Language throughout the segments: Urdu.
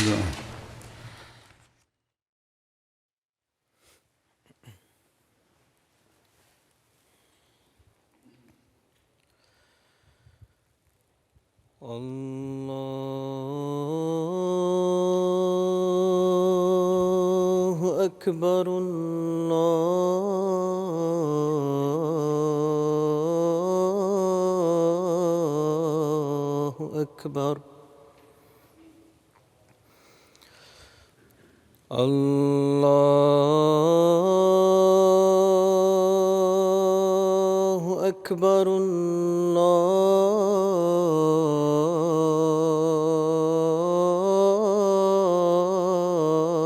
الله. الله أكبر الله أكبر الله أكبر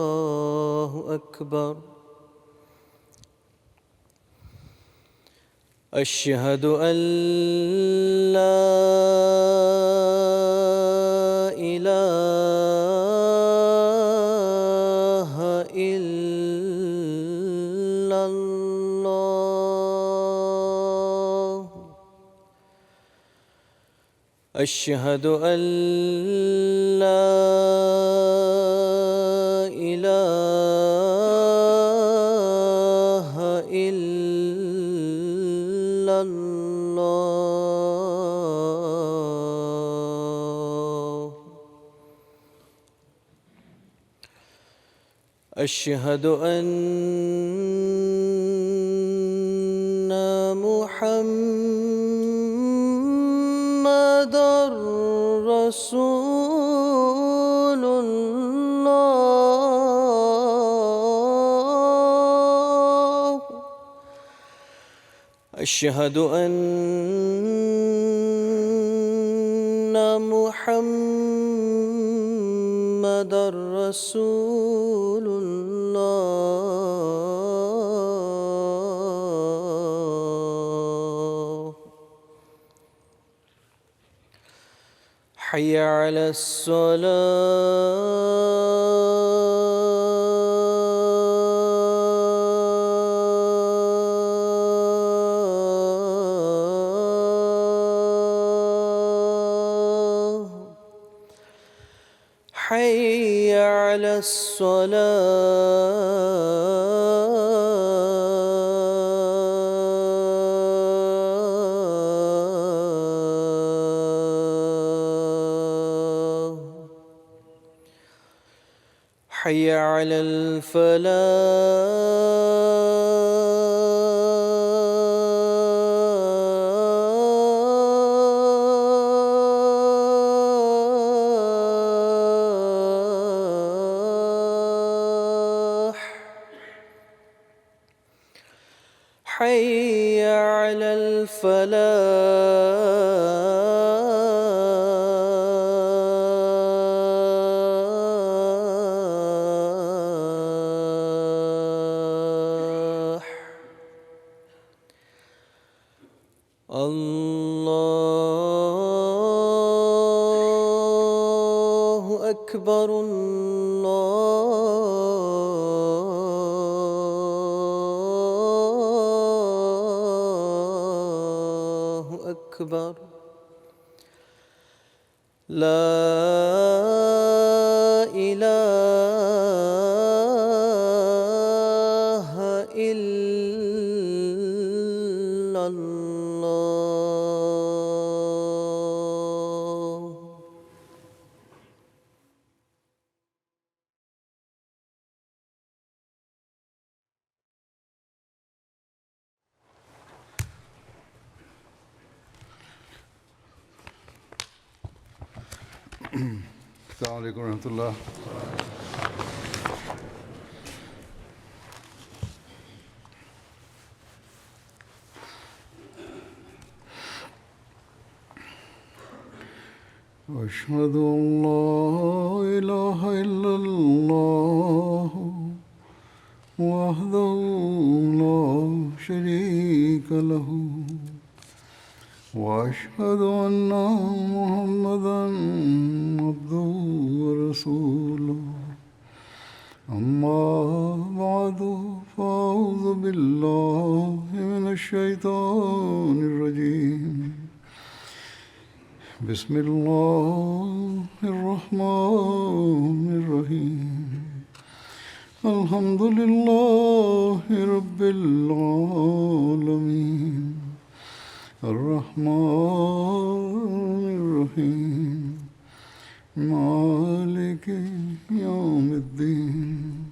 الله أكبر. أشهد أن لا إله إلا الله. أشهد أن لا إله إلا الله. أشهد أن محمدًا رسول الله. أشهد أن محمدًا رسول الله. حي على الصلاة. حي على الصلاة. حي على الفلاح. حي على الفلاح. الله أكبر الله أكبر. لا إله إلا الله. السلام عليكم ورحمة الله. أشهد أن لا إله إلا الله وحده لا شريك له وأشهد أن محمدًا عبده ورسوله. أما بعد فأعوذ بالله من الشيطان الرجيم. بسم الله الرحمن الرحيم الحمد لله رب العالمين الرحمن الرحيم مالك يوم الدين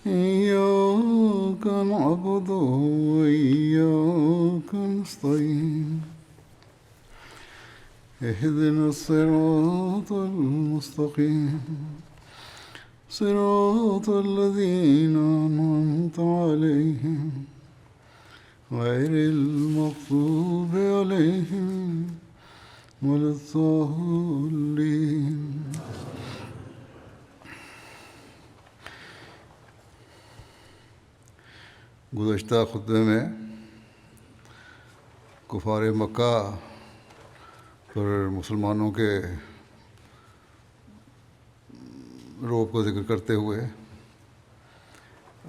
إياك نعبد وإياك نستعين اهدنا الصراط المستقيم صراط الذين أنعمت عليهم غير المغضوب عليهم ولا الضالين. گزشتہ خطبے میں کفار مکہ پر مسلمانوں کے روب کو ذکر کرتے ہوئے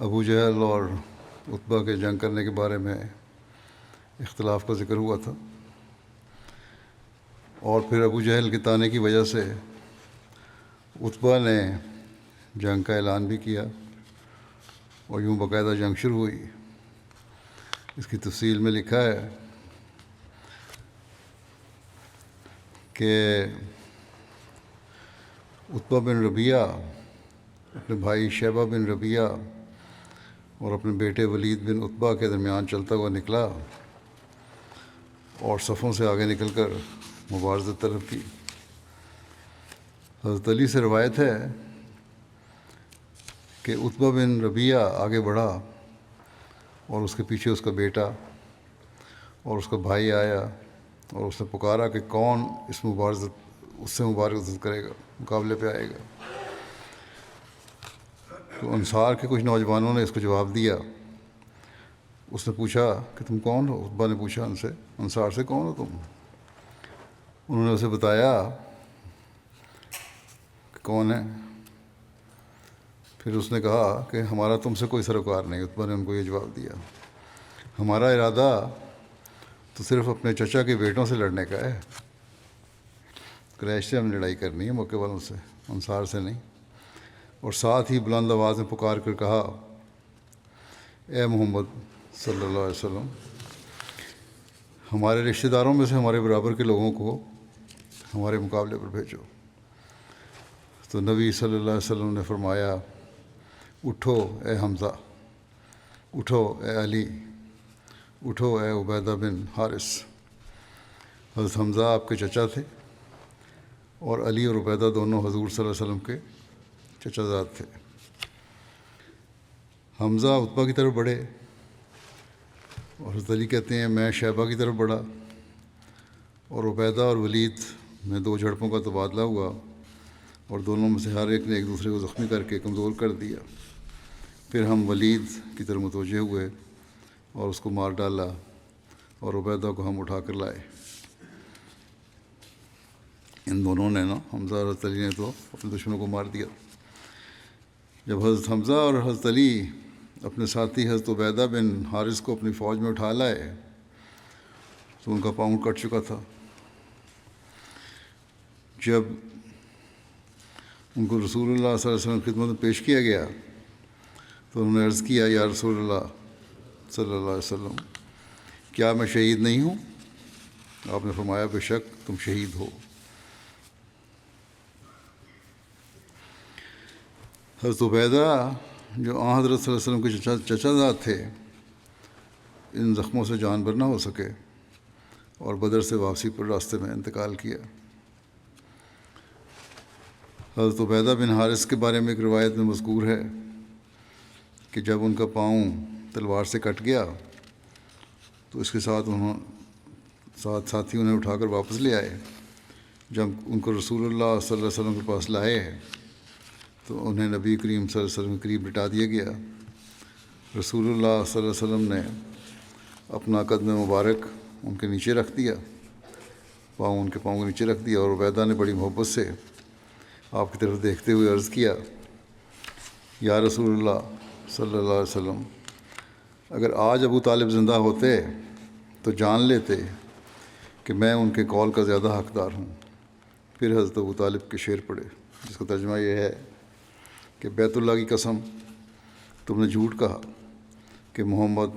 ابو جہل اور عتبہ کے جنگ کرنے کے بارے میں اختلاف کا ذکر ہوا تھا، اور پھر ابو جہل کے طعنے کی وجہ سے عتبہ نے جنگ کا اعلان بھی کیا اور یوں باقاعدہ جنگ شروع ہوئی. اس کی تفصیل میں لکھا ہے کہ عتبہ بن ربیعہ اپنے بھائی شیبہ بن ربیعہ اور اپنے بیٹے ولید بن عتبہ کے درمیان چلتا ہوا نکلا اور صفوں سے آگے نکل کر مبارزت طلب کی. حضرت علی سے روایت ہے کہ عتبہ بن ربیعہ آگے بڑھا اور اس کے پیچھے اس کا بیٹا اور اس کا بھائی آیا اور اس نے پکارا کہ کون اس سے مبارزت کرے گا، مقابلے پہ آئے گا. تو انصار کے کچھ نوجوانوں نے اس کو جواب دیا. اس نے پوچھا کہ تم کون ہو؟ عتبہ نے پوچھا ان سے، انصار سے کون ہو تم؟ انہوں نے اسے بتایا کہ کون ہے. پھر اس نے کہا کہ ہمارا تم سے کوئی سروکار نہیں. عتبہ نے ان کو یہ جواب دیا، ہمارا ارادہ تو صرف اپنے چچا کے بیٹوں سے لڑنے کا ہے، قریش سے ہم لڑائی کرنی ہے، مکے والوں سے، انصار سے نہیں. اور ساتھ ہی بلند آواز میں پکار کر کہا، اے محمد صلی اللہ علیہ وسلم، ہمارے رشتہ داروں میں سے ہمارے برابر کے لوگوں کو ہمارے مقابلے پر بھیجو. تو نبی صلی اللہ علیہ وسلم نے فرمایا، اٹھو اے حمزہ، اٹھو اے علی، اٹھو اے عبیدہ بن حارث. حضرت حمزہ آپ کے چچا تھے اور علی اور عبیدہ دونوں حضور صلی اللہ علیہ وسلم کے چچا زاد تھے. حمزہ عتبہ کی طرف بڑھے اور حضرت علی کہتے ہیں میں شیبہ کی طرف بڑھا، اور عبیدہ اور ولید میں دو جھڑپوں کا تبادلہ ہوا اور دونوں میں سے ہر ایک نے ایک دوسرے کو زخمی کر کے کمزور کر دیا. پھر ہم ولید کی طرف متوجہ ہوئے اور اس کو مار ڈالا اور عبیدہ کو ہم اٹھا کر لائے. ان دونوں نے حمزہ اور حضرت علی نے تو اپنے دشمنوں کو مار دیا. جب حضرت حمزہ اور حضرت علی اپنے ساتھی حضرت عبیدہ بن حارث کو اپنی فوج میں اٹھا لائے تو ان کا پاؤں کٹ چکا تھا. جب ان کو رسول اللہ صلی اللہ علیہ وسلم کی خدمت میں پیش کیا گیا تو انہوں نے عرض کیا، یا رسول اللہ صلی اللہ علیہ وسلم، کیا میں شہید نہیں ہوں؟ آپ نے فرمایا، بے شک تم شہید ہو. حضرت عبیدہ جو حضرت صلی اللہ علیہ وسلم کے چچا زاد تھے، ان زخموں سے جان بر نہ ہو سکے اور بدر سے واپسی پر راستے میں انتقال کیا. حضرت عبیدہ بن حارث کے بارے میں ایک روایت میں مذکور ہے کہ جب ان کا پاؤں تلوار سے کٹ گیا تو اس کے ساتھ ساتھی انہیں اٹھا کر واپس لے آئے. جب ان کو رسول اللہ صلی اللہ علیہ وسلم کے پاس لائے تو انہیں نبی کریم صلی اللہ علیہ وسلم کے قریب لٹا دیا گیا. رسول اللہ صلی اللہ علیہ وسلم نے اپنا قدم مبارک ان کے نیچے رکھ دیا، ان کے پاؤں کے نیچے رکھ دیا، اور عبیدہ نے بڑی محبت سے آپ کی طرف دیکھتے ہوئے عرض کیا، یا رسول اللہ صلی اللہ علیہ وسلم، اگر آج ابو طالب زندہ ہوتے تو جان لیتے کہ میں ان کے قول کا زیادہ حقدار ہوں۔ پھر حضرت ابو طالب کے شعر پڑھے، جس کا ترجمہ یہ ہے کہ بیت اللہ کی قسم، تم نے جھوٹ کہا کہ محمد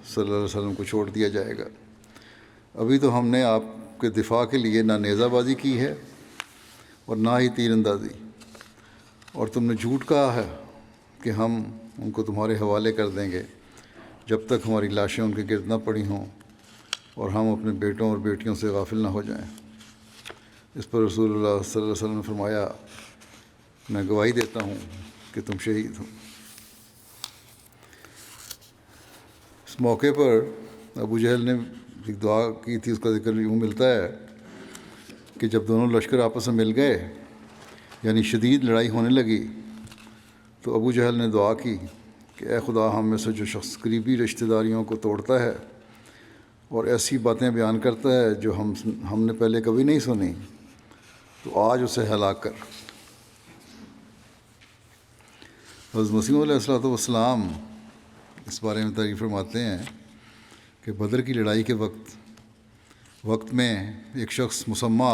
صلی اللہ علیہ وسلم کو چھوڑ دیا جائے گا۔ ابھی تو ہم نے آپ کے دفاع کے لیے نہ نیزہ بازی کی ہے اور نہ ہی تیر اندازی، اور تم نے جھوٹ کہا ہے کہ ہم ان کو تمہارے حوالے کر دیں گے جب تک ہماری لاشیں ان کے گرد نہ پڑی ہوں اور ہم اپنے بیٹوں اور بیٹیوں سے غافل نہ ہو جائیں۔ اس پر رسول اللہ صلی اللہ علیہ وسلم نے فرمایا، میں گواہی دیتا ہوں کہ تم شہید ہو۔ اس موقع پر ابو جہل نے ایک دعا کی تھی، اس کا ذکر یوں ملتا ہے کہ جب دونوں لشکر آپس میں مل گئے، یعنی شدید لڑائی ہونے لگی، تو ابو جہل نے دعا کی کہ اے خدا، ہم میں سے جو شخص قریبی رشتہ داریوں کو توڑتا ہے اور ایسی باتیں بیان کرتا ہے جو ہم نے پہلے کبھی نہیں سنی، تو آج اسے ہلاک کر۔ حضرت مسیح علیہ الصلوۃ والسلام اس بارے میں تعریف فرماتے ہیں کہ بدر کی لڑائی کے وقت میں ایک شخص مسمى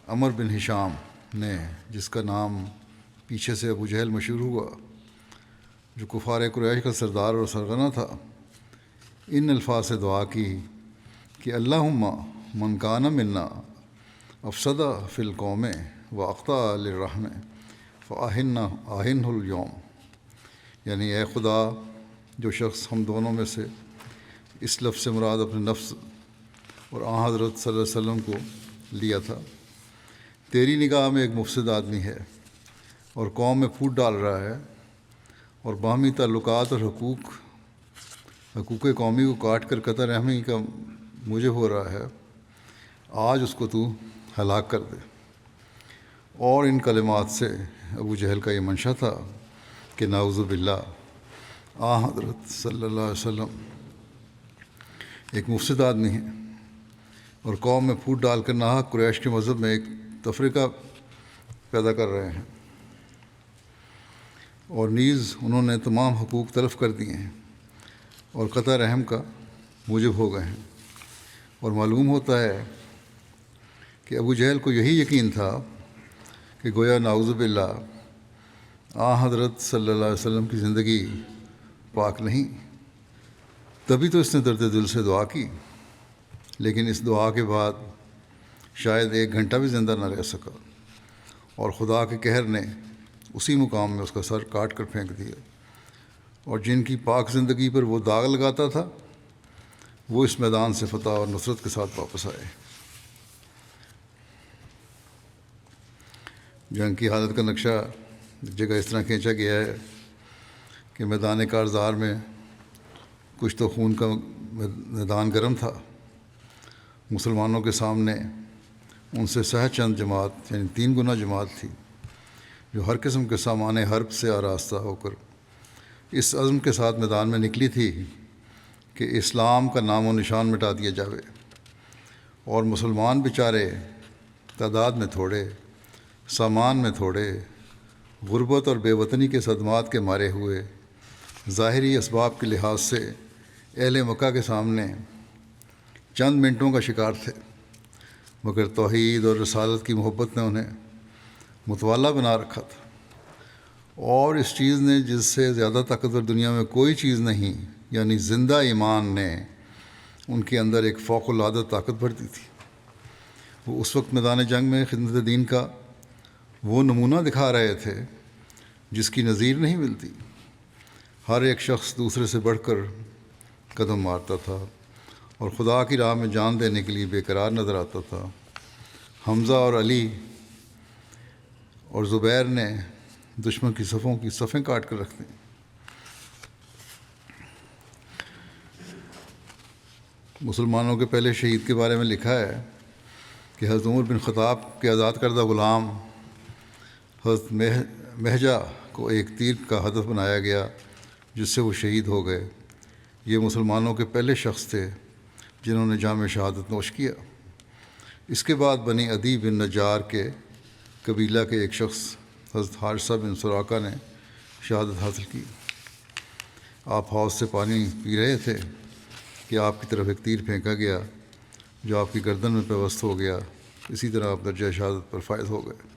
عمر بن ہشام نے، جس کا نام پیچھے سے ابو جہل مشہور ہوا، جو کفار قریش کا سردار اور سرغنہ تھا، ان الفاظ سے دعا کی کہ اللہم من کان منا افسد فی القوم واقطع للرحم فآہنہ اليوم، یعنی اے خدا، جو شخص ہم دونوں میں سے، اس لفظ سے مراد اپنے نفس اور آن حضرت صلی اللہ علیہ وسلم کو لیا تھا، تیری نگاہ میں ایک مفسد آدمی ہے اور قوم میں پھوٹ ڈال رہا ہے اور باہمی تعلقات اور حقوق قومی کو کاٹ کر قطع رحمی کا موجب ہو رہا ہے، آج اس کو تو ہلاک کر دے۔ اور ان کلمات سے ابو جہل کا یہ منشا تھا کہ نعوذ باللہ، حضرت صلی اللہ علیہ وسلم ایک مفسد آدمی ہے اور قوم میں پھوٹ ڈال کر ناحق قریش کے مذہب میں ایک تفرقہ پیدا کر رہے ہیں، اور نیز انہوں نے تمام حقوق تلف کر دیے ہیں اور قطع رحم کا موجب ہو گئے ہیں۔ اور معلوم ہوتا ہے کہ ابو جہل کو یہی یقین تھا کہ گویا نعوذ باللہ حضرت صلی اللہ علیہ وسلم کی زندگی پاک نہیں، تبھی تو اس نے درد دل سے دعا کی، لیکن اس دعا کے بعد شاید 1 گھنٹہ بھی زندہ نہ رہ سکا، اور خدا کے قہر نے اسی مقام میں اس کا سر کاٹ کر پھینک دیا، اور جن کی پاک زندگی پر وہ داغ لگاتا تھا، وہ اس میدان سے فتح اور نصرت کے ساتھ واپس آئے۔ جنگ کی حالت کا نقشہ ایک جگہ اس طرح کھینچا گیا ہے کہ میدان کارزار میں کچھ تو خون کا میدان گرم تھا، مسلمانوں کے سامنے ان سے سہ چند جماعت، یعنی 3 گنا جماعت تھی، جو ہر قسم کے سامان حرب سے آراستہ ہو کر اس عزم کے ساتھ میدان میں نکلی تھی کہ اسلام کا نام و نشان مٹا دیا جاوے، اور مسلمان بیچارے تعداد میں تھوڑے، سامان میں تھوڑے، غربت اور بے وطنی کے صدمات کے مارے ہوئے، ظاہری اسباب کے لحاظ سے اہل مکہ کے سامنے چند منٹوں کا شکار تھے، مگر توحید اور رسالت کی محبت نے انہیں متوالا بنا رکھا تھا، اور اس چیز نے جس سے زیادہ طاقتور دنیا میں کوئی چیز نہیں، یعنی زندہ ایمان نے ان کے اندر ایک فوق العادہ طاقت بھر دی تھی۔ وہ اس وقت میدان جنگ میں خدمت دین کا وہ نمونہ دکھا رہے تھے جس کی نظیر نہیں ملتی۔ ہر ایک شخص دوسرے سے بڑھ کر قدم مارتا تھا اور خدا کی راہ میں جان دینے کے لیے بے قرار نظر آتا تھا۔ حمزہ اور علی اور زبیر نے دشمن کی صفوں کی صفیں کاٹ کر رکھ دیں۔ مسلمانوں کے پہلے شہید کے بارے میں لکھا ہے کہ حضرت عمر بن خطاب کے آزاد کردہ غلام حضرت مہجہ کو ایک تیر کا ہدف بنایا گیا، جس سے وہ شہید ہو گئے۔ یہ مسلمانوں کے پہلے شخص تھے جنہوں نے جام شہادت نوش کیا۔ اس کے بعد بنی عدی بن نجار کے قبیلہ کے ایک شخص حضرت حارثہ بن سراقہ نے شہادت حاصل کی۔ آپ حوض سے پانی پی رہے تھے کہ آپ کی طرف ایک تیر پھینکا گیا جو آپ کی گردن میں پیوست ہو گیا، اسی طرح آپ درجہ شہادت پر فائز ہو گئے۔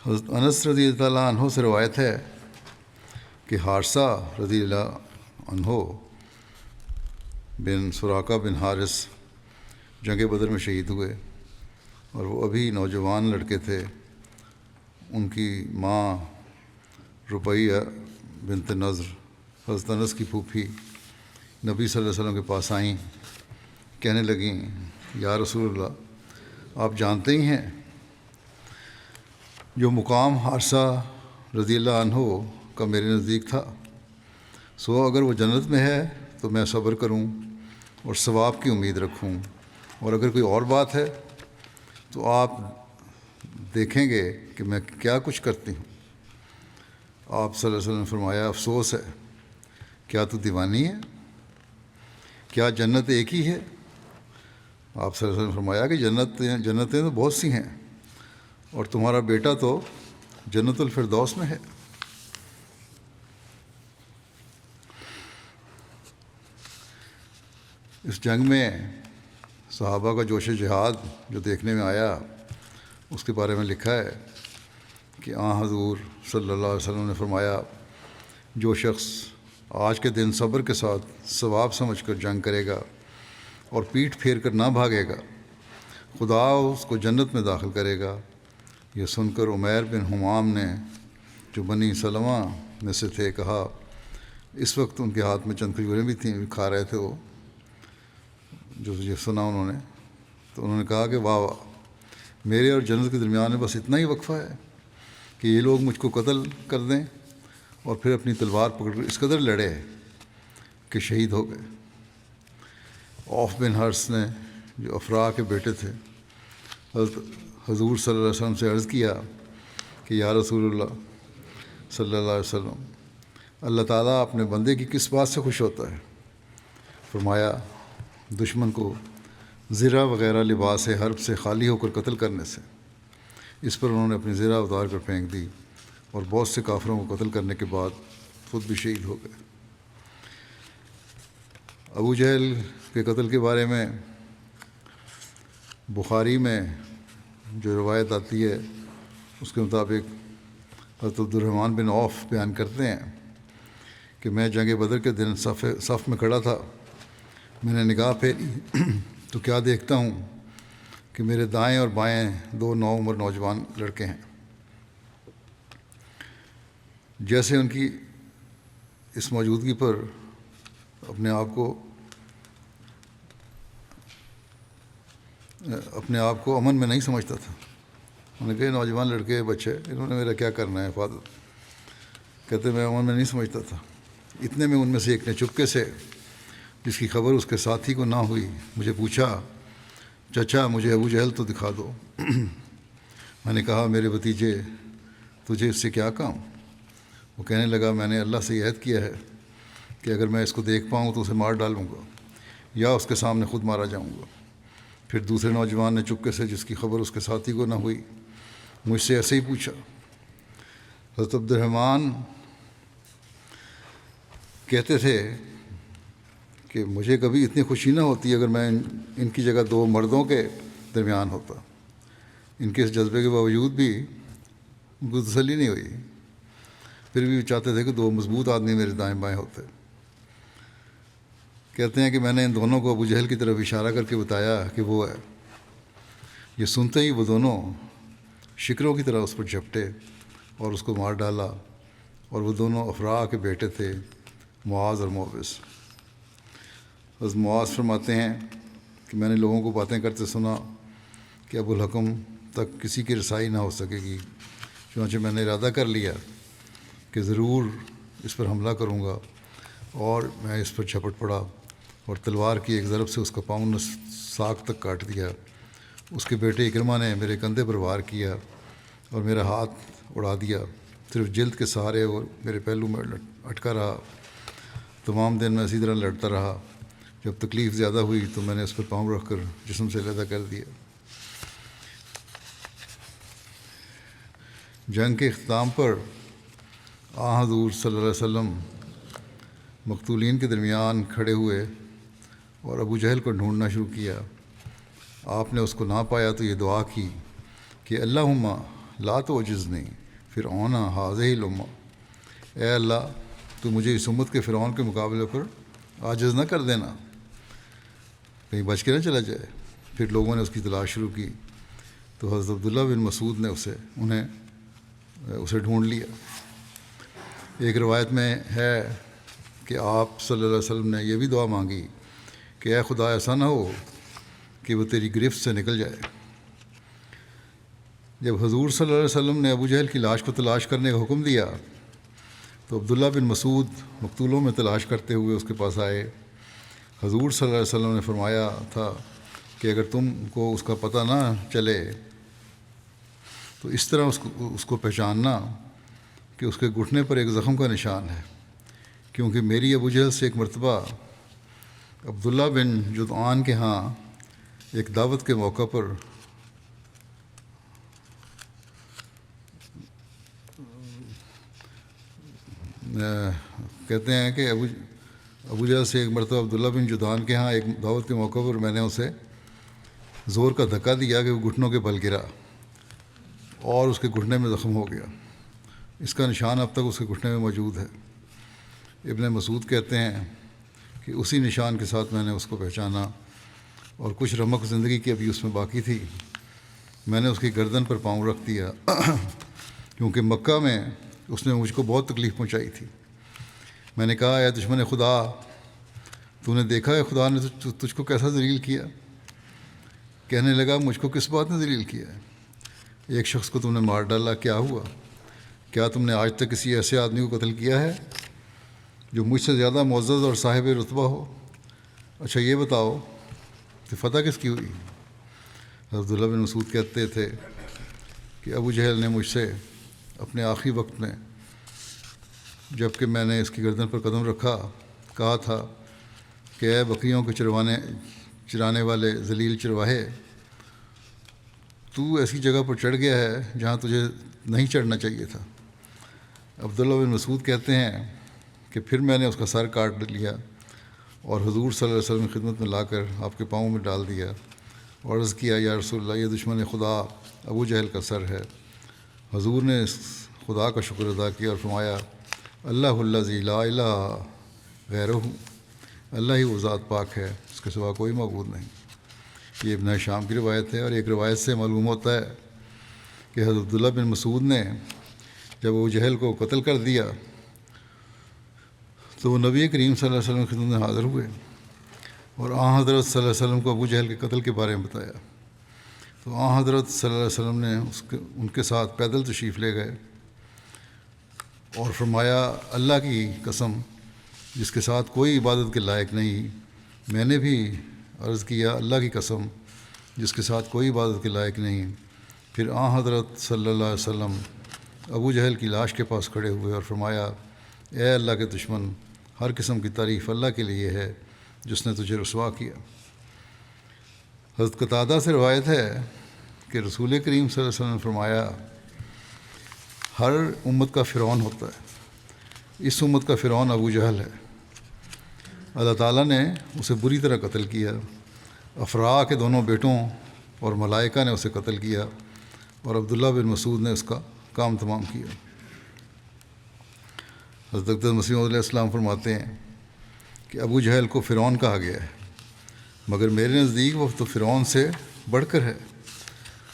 حضرت انس رضی اللہ عنہ سے روایت ہے کہ حارثہ رضی اللہ عنہ بن سراقہ بن حارث جنگ بدر میں شہید ہوئے، اور وہ ابھی نوجوان لڑکے تھے۔ ان کی ماں ربیعہ بنت نضر، حضرت انس کی پھوپھی، نبی صلی اللہ علیہ وسلم کے پاس آئیں، کہنے لگیں یا رسول اللہ، آپ جانتے ہی ہیں جو مقام حارثہ رضی اللہ عنہ کا میرے نزدیک تھا، سو اگر وہ جنت میں ہے تو میں صبر کروں اور ثواب کی امید رکھوں، اور اگر کوئی اور بات ہے تو آپ دیکھیں گے کہ میں کیا کچھ کرتی ہوں۔ آپ صلی اللہ علیہ وسلم نے فرمایا افسوس ہے، کیا تو دیوانی ہے؟ کیا جنت ایک ہی ہے؟ آپ صلی اللہ علیہ وسلم نے فرمایا کہ جنتیں تو بہت سی ہیں، اور تمہارا بیٹا تو جنت الفردوس میں ہے۔ اس جنگ میں صحابہ کا جوش جہاد جو دیکھنے میں آیا، اس کے بارے میں لکھا ہے کہ حضور صلی اللہ علیہ وسلم نے فرمایا جو شخص آج کے دن صبر کے ساتھ ثواب سمجھ کر جنگ کرے گا اور پیٹھ پھیر کر نہ بھاگے گا، خدا اس کو جنت میں داخل کرے گا۔ یہ سن کر عمیر بن حمام نے، جو بنی سلمہ میں سے تھے، کہا، اس وقت ان کے ہاتھ میں چند کھجوریں بھی تھیں، کھا رہے تھے وہ، جو یہ سنا انہوں نے، تو انہوں نے کہا کہ واہ واہ، میرے اور جنت کے درمیان میں بس اتنا ہی وقفہ ہے کہ یہ لوگ مجھ کو قتل کر دیں، اور پھر اپنی تلوار پکڑ کر اس قدر لڑے کہ شہید ہو گئے۔ عوف بن حرث نے، جو افراح کے بیٹے تھے، حضور صلی اللہ علیہ وسلم سے عرض کیا کہ یا رسول اللہ صلی اللہ علیہ وسلم، اللہ تعالیٰ اپنے بندے کی کس بات سے خوش ہوتا ہے؟ فرمایا دشمن کو زرہ وغیرہ لباس حرب سے خالی ہو کر قتل کرنے سے۔ اس پر انہوں نے اپنی زرہ اتار کر پھینک دی، اور بہت سے کافروں کو قتل کرنے کے بعد خود بھی شہید ہو گئے۔ ابو جہل کے قتل کے بارے میں بخاری میں جو روایت آتی ہے، اس کے مطابق حضرت عبد الرحمن بن عوف بیان کرتے ہیں کہ میں جنگ بدر کے دن صف میں کھڑا تھا، میں نے نگاہ پھیری تو کیا دیکھتا ہوں کہ میرے دائیں اور بائیں دو نوعمر نوجوان لڑکے ہیں۔ جیسے ان کی اس موجودگی پر اپنے آپ کو امن میں نہیں سمجھتا تھا۔ انہوں نے کہا نوجوان لڑکے بچے، انہوں نے میرا کیا کرنا ہے حفاظت؟ کہتے میں امن میں نہیں سمجھتا تھا۔ اتنے میں ان میں سے ایک نے چپکے سے، جس کی خبر اس کے ساتھی کو نہ ہوئی، مجھے پوچھا، چچا مجھے ابو جہل تو دکھا دو۔ میں نے کہا میرے بھتیجے، تجھے اس سے کیا کام؟ وہ کہنے لگا میں نے اللہ سے یہ عہد کیا ہے کہ اگر میں اس کو دیکھ پاؤں تو اسے مار ڈالوں گا یا اس کے سامنے خود مارا جاؤں گا۔ پھر دوسرے نوجوان نے چپکے سے، جس کی خبر اس کے ساتھی کو نہ ہوئی، مجھ سے ایسے ہی پوچھا۔ حضرت عبد الرحمن کہتے تھے کہ مجھے کبھی اتنی خوشی نہ ہوتی اگر میں ان کی جگہ دو مردوں کے درمیان ہوتا۔ ان کے اس جذبے کے باوجود بھی ان کو تسلی نہیں ہوئی، پھر بھی چاہتے تھے کہ دو مضبوط آدمی میرے دائیں بائیں ہوتے۔ کہتے ہیں کہ میں نے ان دونوں کو ابو جہل کی طرف اشارہ کر کے بتایا کہ وہ ہے۔ یہ سنتے ہی وہ دونوں شکروں کی طرح اس پر جھپٹے اور اس کو مار ڈالا، اور وہ دونوں افراح کے بیٹے تھے، معاذ اور موبس۔ حضرت معاذ فرماتے ہیں کہ میں نے لوگوں کو باتیں کرتے سنا کہ ابو الحکم تک کسی کی رسائی نہ ہو سکے گی، چنانچہ میں نے ارادہ کر لیا کہ ضرور اس پر حملہ کروں گا، اور میں اس پر جھپٹ پڑا اور تلوار کی ایک ضرب سے اس کا پاؤں ساق تک کاٹ دیا۔ اس کے بیٹے اکرمہ نے میرے کندھے پر وار کیا اور میرا ہاتھ اڑا دیا، صرف جلد کے سہارے، اور میرے پہلو میں اٹکا رہا۔ تمام دن میں اسی طرح لڑتا رہا۔ جب تکلیف زیادہ ہوئی تو میں نے اس پر پاؤں رکھ کر جسم سے علیحدہ کر دیا۔ جنگ کے اختتام پر حضور صلی اللہ علیہ وسلم مقتولین کے درمیان کھڑے ہوئے اور ابو جہل کو ڈھونڈنا شروع کیا۔ آپ نے اس کو نہ پایا تو یہ دعا کی کہ اللہم لا تعجزنی فرعون ہذہ الامہ، اے اللہ تو مجھے اس امت کے فرعون کے مقابلے پر عاجز نہ کر دینا، کہیں بچ کے نہ چلا جائے۔ پھر لوگوں نے اس کی تلاش شروع کی تو حضرت عبداللہ بن مسعود نے اسے ڈھونڈ لیا۔ ایک روایت میں ہے کہ آپ صلی اللہ علیہ وسلم نے یہ بھی دعا مانگی کہ اے خدا ایسا نہ ہو کہ وہ تیری گرفت سے نکل جائے۔ جب حضور صلی اللہ علیہ وسلم نے ابو جہل کی لاش کو تلاش کرنے کا حکم دیا تو عبداللہ بن مسعود مقتولوں میں تلاش کرتے ہوئے اس کے پاس آئے۔ حضور صلی اللہ علیہ وسلم نے فرمایا تھا کہ اگر تم کو اس کا پتہ نہ چلے تو اس طرح اس کو پہچاننا کہ اس کے گھٹنے پر ایک زخم کا نشان ہے، کیونکہ میری ابو جہل سے ایک مرتبہ عبداللہ بن جدعان کے ہاں ایک دعوت کے موقع پر کہتے ہیں کہ ابو جہل سے ایک مرتبہ عبداللہ بن جدعان کے ہاں ایک دعوت کے موقع پر میں نے اسے زور کا دھکا دیا کہ وہ گھٹنوں کے بل گرا اور اس کے گھٹنے میں زخم ہو گیا۔ اس کا نشان اب تک اس کے گھٹنے میں موجود ہے۔ ابن مسعود کہتے ہیں کہ اسی نشان کے ساتھ میں نے اس کو پہچانا اور کچھ رمق زندگی کی ابھی اس میں باقی تھی۔ میں نے اس کی گردن پر پاؤں رکھ دیا کیونکہ مکہ میں اس نے مجھ کو بہت تکلیف پہنچائی تھی۔ میں نے کہا اے دشمن خدا، تو نے دیکھا ہے خدا نے تجھ کو کیسا ذلیل کیا؟ کہنے لگا مجھ کو کس بات نے ذلیل کیا ہے؟ ایک شخص کو تم نے مار ڈالا، کیا ہوا؟ کیا تم نے آج تک کسی ایسے آدمی کو قتل کیا ہے جو مجھ سے زیادہ معزز اور صاحب رتبہ ہو؟ اچھا یہ بتاؤ کہ فتح کس کی ہوئی؟ عبداللہ بن مسعود کہتے تھے کہ ابو جہل نے مجھ سے اپنے آخری وقت میں جب کہ میں نے اس کی گردن پر قدم رکھا کہا تھا کہ اے بکریوں کے چرانے والے ذلیل چرواہے، تو ایسی جگہ پر چڑھ گیا ہے جہاں تجھے نہیں چڑھنا چاہیے تھا۔ عبداللہ بن مسعود کہتے ہیں کہ پھر میں نے اس کا سر کاٹ لیا اور حضور صلی اللہ علیہ وسلم کی خدمت میں لا کر آپ کے پاؤں میں ڈال دیا اور عرض کیا یا رسول اللہ، یہ دشمن خدا ابو جہل کا سر ہے۔ حضور نے اس خدا کا شکر ادا کیا اور فرمایا اللہ الذی لا الہ غیرہ، اللہ ہی وہ ذات پاک ہے، اس کے سوا کوئی معبود نہیں۔ یہ ابن شام کی روایت ہے۔ اور ایک روایت سے معلوم ہوتا ہے کہ حضرت عبداللہ بن مسعود نے جب ابو جہل کو قتل کر دیا تو وہ نبی کریم صلی اللہ علیہ وسلم کی خدمت میں حاضر ہوئے اور حضرت صلی اللہ علیہ وسلم کو ابو جہل کے قتل کے بارے میں بتایا تو حضرت صلی اللہ علیہ وسلم نے ان کے ساتھ پیدل تشریف لے گئے اور فرمایا اللہ کی قسم جس کے ساتھ کوئی عبادت کے لائق نہیں، میں نے بھی عرض کیا اللہ کی قسم جس کے ساتھ کوئی عبادت کے لائق نہیں۔ پھر حضرت صلی اللہ علیہ وسلم ابو جہل کی لاش کے پاس کھڑے ہوئے اور فرمایا اے اللہ کے دشمن، ہر قسم کی تعریف اللہ کے لیے ہے جس نے تجھے رسوا کیا۔ حضرت قتادہ سے روایت ہے کہ رسول کریم صلی اللہ علیہ وسلم نے فرمایا ہر امت کا فرعون ہوتا ہے، اس امت کا فرعون ابو جہل ہے۔ اللہ تعالیٰ نے اسے بری طرح قتل کیا، افراء کے دونوں بیٹوں اور ملائکہ نے اسے قتل کیا اور عبداللہ بن مسعود نے اس کا کام تمام کیا۔ حضرت اقدس مسیح علیہ السلام فرماتے ہیں کہ ابو جہل کو فرعون کہا گیا ہے، مگر میرے نزدیک وہ تو فرعون سے بڑھ کر ہے۔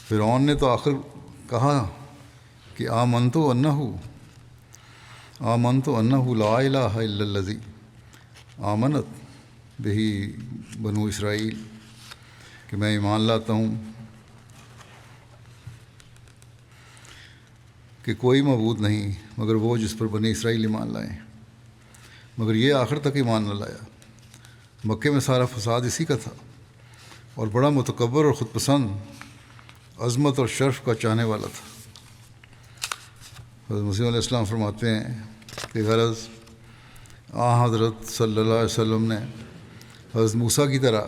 فرعون نے تو آخر کہا کہ آمنت انہ لا الہ الا الذی آمنت بہ بنو اسرائیل، کہ میں ایمان لاتا ہوں کہ کوئی معبود نہیں مگر وہ جس پر بنی اسرائیل ایمان لائیں، مگر یہ آخر تک ایمان نہ لایا۔ مکے میں سارا فساد اسی کا تھا اور بڑا متکبر اور خود پسند، عظمت اور شرف کا چاہنے والا تھا۔ حضرت مسیح علیہ السلام فرماتے ہیں کہ غرض حضرت صلی اللہ علیہ وسلم نے حضرت موسیٰ کی طرح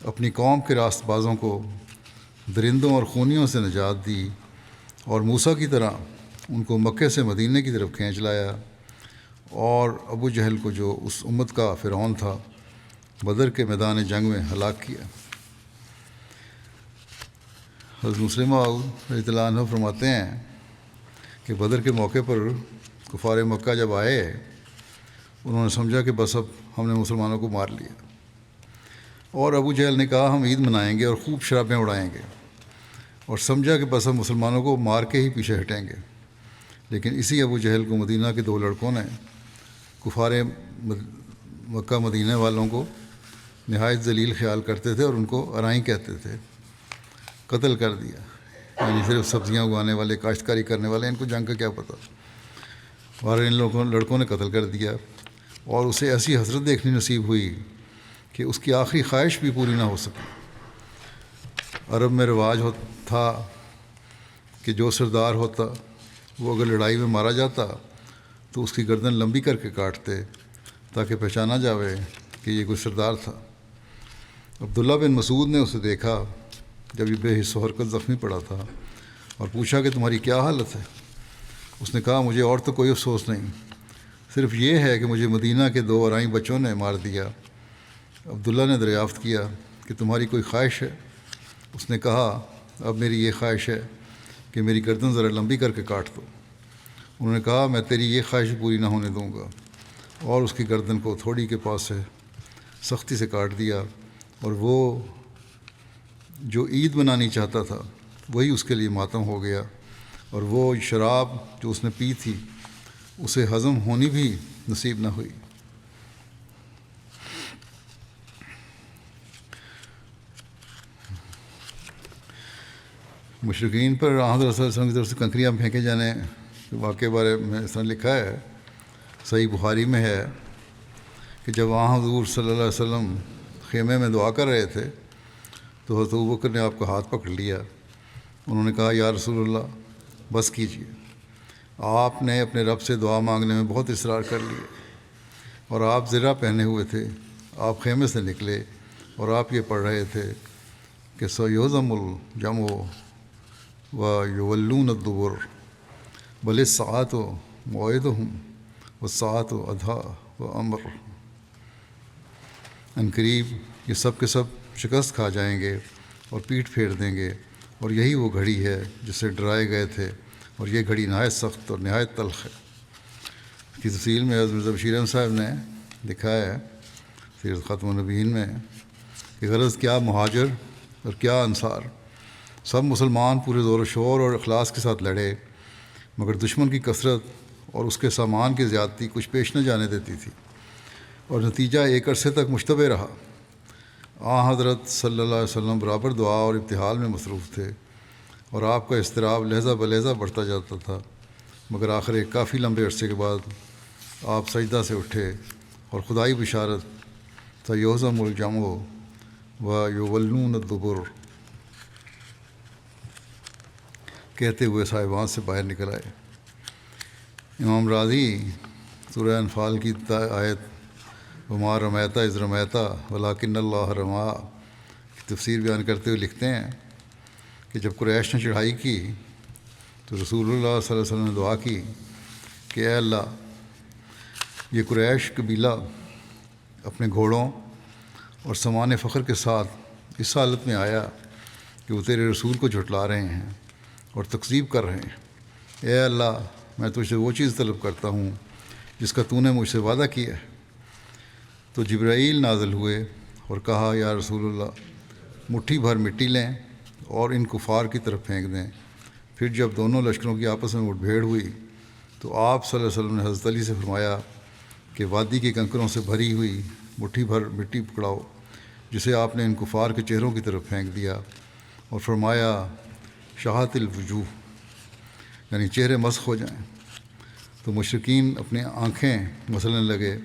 اپنی قوم کے راست بازوں کو درندوں اور خونیوں سے نجات دی اور موسیٰ کی طرح ان کو مکے سے مدینہ کی طرف کھینچ لایا، اور ابو جہل کو جو اس امت کا فرعون تھا بدر کے میدان جنگ میں ہلاک کیا۔ حضرت مسلمہ رضی اللہ عنہ فرماتے ہیں کہ بدر کے موقع پر کفار مکہ جب آئے، انہوں نے سمجھا کہ بس اب ہم نے مسلمانوں کو مار لیا، اور ابو جہل نے کہا ہم عید منائیں گے اور خوب شرابیں اڑائیں گے، اور سمجھا کہ بس اب مسلمانوں کو مار کے ہی پیچھے ہٹیں گے۔ لیکن اسی ابو جہل کو مدینہ کے 2 لڑکوں نے کفار مکہ مدینہ والوں کو نہایت ذلیل خیال کرتے تھے اور ان کو ارائیں کہتے تھے، قتل کر دیا۔ یعنی صرف سبزیاں اگانے والے، کاشتکاری کرنے والے، ان کو جنگ کا کیا پتہ، اور ان لڑکوں نے قتل کر دیا، اور اسے ایسی حسرت دیکھنی نصیب ہوئی کہ اس کی آخری خواہش بھی پوری نہ ہو سکی۔ عرب میں رواج تھا کہ جو سردار ہوتا وہ اگر لڑائی میں مارا جاتا تو اس کی گردن لمبی کر کے کاٹتے تاکہ پہچانا جاوے کہ یہ کوئی سردار تھا۔ عبداللہ بن مسعود نے اسے دیکھا جب یہ بے حس و حرکت زخمی پڑا تھا، اور پوچھا کہ تمہاری کیا حالت ہے؟ اس نے کہا مجھے اور تو کوئی افسوس نہیں، صرف یہ ہے کہ مجھے مدینہ کے 2 ارائیں بچوں نے مار دیا۔ عبداللہ نے دریافت کیا کہ تمہاری کوئی خواہش ہے؟ اس نے کہا اب میری یہ خواہش ہے کہ میری گردن ذرا لمبی کر کے کاٹ دو۔ انہوں نے کہا میں تیری یہ خواہش پوری نہ ہونے دوں گا، اور اس کی گردن کو تھوڑی کے پاس سے سختی سے کاٹ دیا، اور وہ جو عید منانی چاہتا تھا وہی اس کے لیے ماتم ہو گیا، اور وہ شراب جو اس نے پی تھی اسے ہضم ہونی بھی نصیب نہ ہوئی۔ مشرکین پر حضرت صلی اللہ علیہ وسلم کی طرف سے کنکریاں پھینکے جانے کے واقعے بارے میں اس نے لکھا ہے، صحیح بخاری میں ہے کہ جب وہاں حضور صلی اللہ علیہ وسلم خیمے میں دعا کر رہے تھے تو حضرت ابوبکر نے آپ کا ہاتھ پکڑ لیا۔ انہوں نے کہا یا رسول اللہ بس کیجیے، آپ نے اپنے رب سے دعا مانگنے میں بہت اصرار کر لیا، اور آپ زرہ پہنے ہوئے تھے، آپ خیمے سے نکلے اور آپ یہ پڑھ رہے تھے کہ سیہزم الجمع ویولون الدبر بل الساعۃ موعدہم والساعۃ ادھیٰ وامر۔ ان قریب یہ سب کے سب شکست کھا جائیں گے اور پیٹھ پھیر دیں گے، اور یہی وہ گھڑی ہے جس سے ڈرائے گئے تھے، اور یہ گھڑی نہایت سخت اور نہایت تلخ ہے۔ اس کی تفصیل میں حضرت بشیر احمد صاحب نے لکھا ہے سیرت خاتم النبیین میں کہ غرض کیا مہاجر اور کیا انصار، سب مسلمان پورے زور و شور اور اخلاص کے ساتھ لڑے، مگر دشمن کی کثرت اور اس کے سامان کی زیادتی کچھ پیش نہ جانے دیتی تھی، اور نتیجہ ایک عرصے تک مشتبہ رہا۔ حضرت صلی اللہ علیہ وسلم برابر دعا اور ابتحال میں مصروف تھے، اور آپ کا اضطراب لہجہ بلہجہ بڑھتا جاتا تھا، مگر آخر ایک کافی لمبے عرصے کے بعد آپ سجدہ سے اٹھے اور خدائی بشارت سیہزم الجمع ویولون الدبر کہتے ہوئے صاحبان سے باہر نکل آئے۔ امام راضی سورہ انفال کی آیت وما رمیتہ اذ رمیتہ ولکن اللہ رمی کی تفسیر بیان کرتے ہوئے لکھتے ہیں کہ جب قریش نے چڑھائی کی تو رسول اللہ صلی اللہ علیہ وسلم نے دعا کی کہ اے اللہ، یہ قریش قبیلہ اپنے گھوڑوں اور سامان فخر کے ساتھ اس حالت میں آیا کہ وہ تیرے رسول کو جھٹلا رہے ہیں اور تکذیب کر رہے ہیں۔ اے اللہ، میں تجھ سے وہ چیز طلب کرتا ہوں جس کا تو نے مجھ سے وعدہ کیا ہے۔ تو جبرائیل نازل ہوئے اور کہا یا رسول اللہ، مٹھی بھر مٹی لیں اور ان کفار کی طرف پھینک دیں۔ پھر جب دونوں لشکروں کی آپس میں مٹ بھیڑ ہوئی تو آپ صلی اللہ علیہ وسلم نے حضرت علی سے فرمایا کہ وادی کے کنکروں سے بھری ہوئی مٹھی بھر مٹی پکڑاؤ جسے آپ نے ان کفار کے چہروں کی طرف پھینک دیا، اور فرمایا شاہت الوجوہ، یعنی چہرے مسخ ہو جائیں۔ تو مشرکین اپنی آنکھیں مسلنے لگے،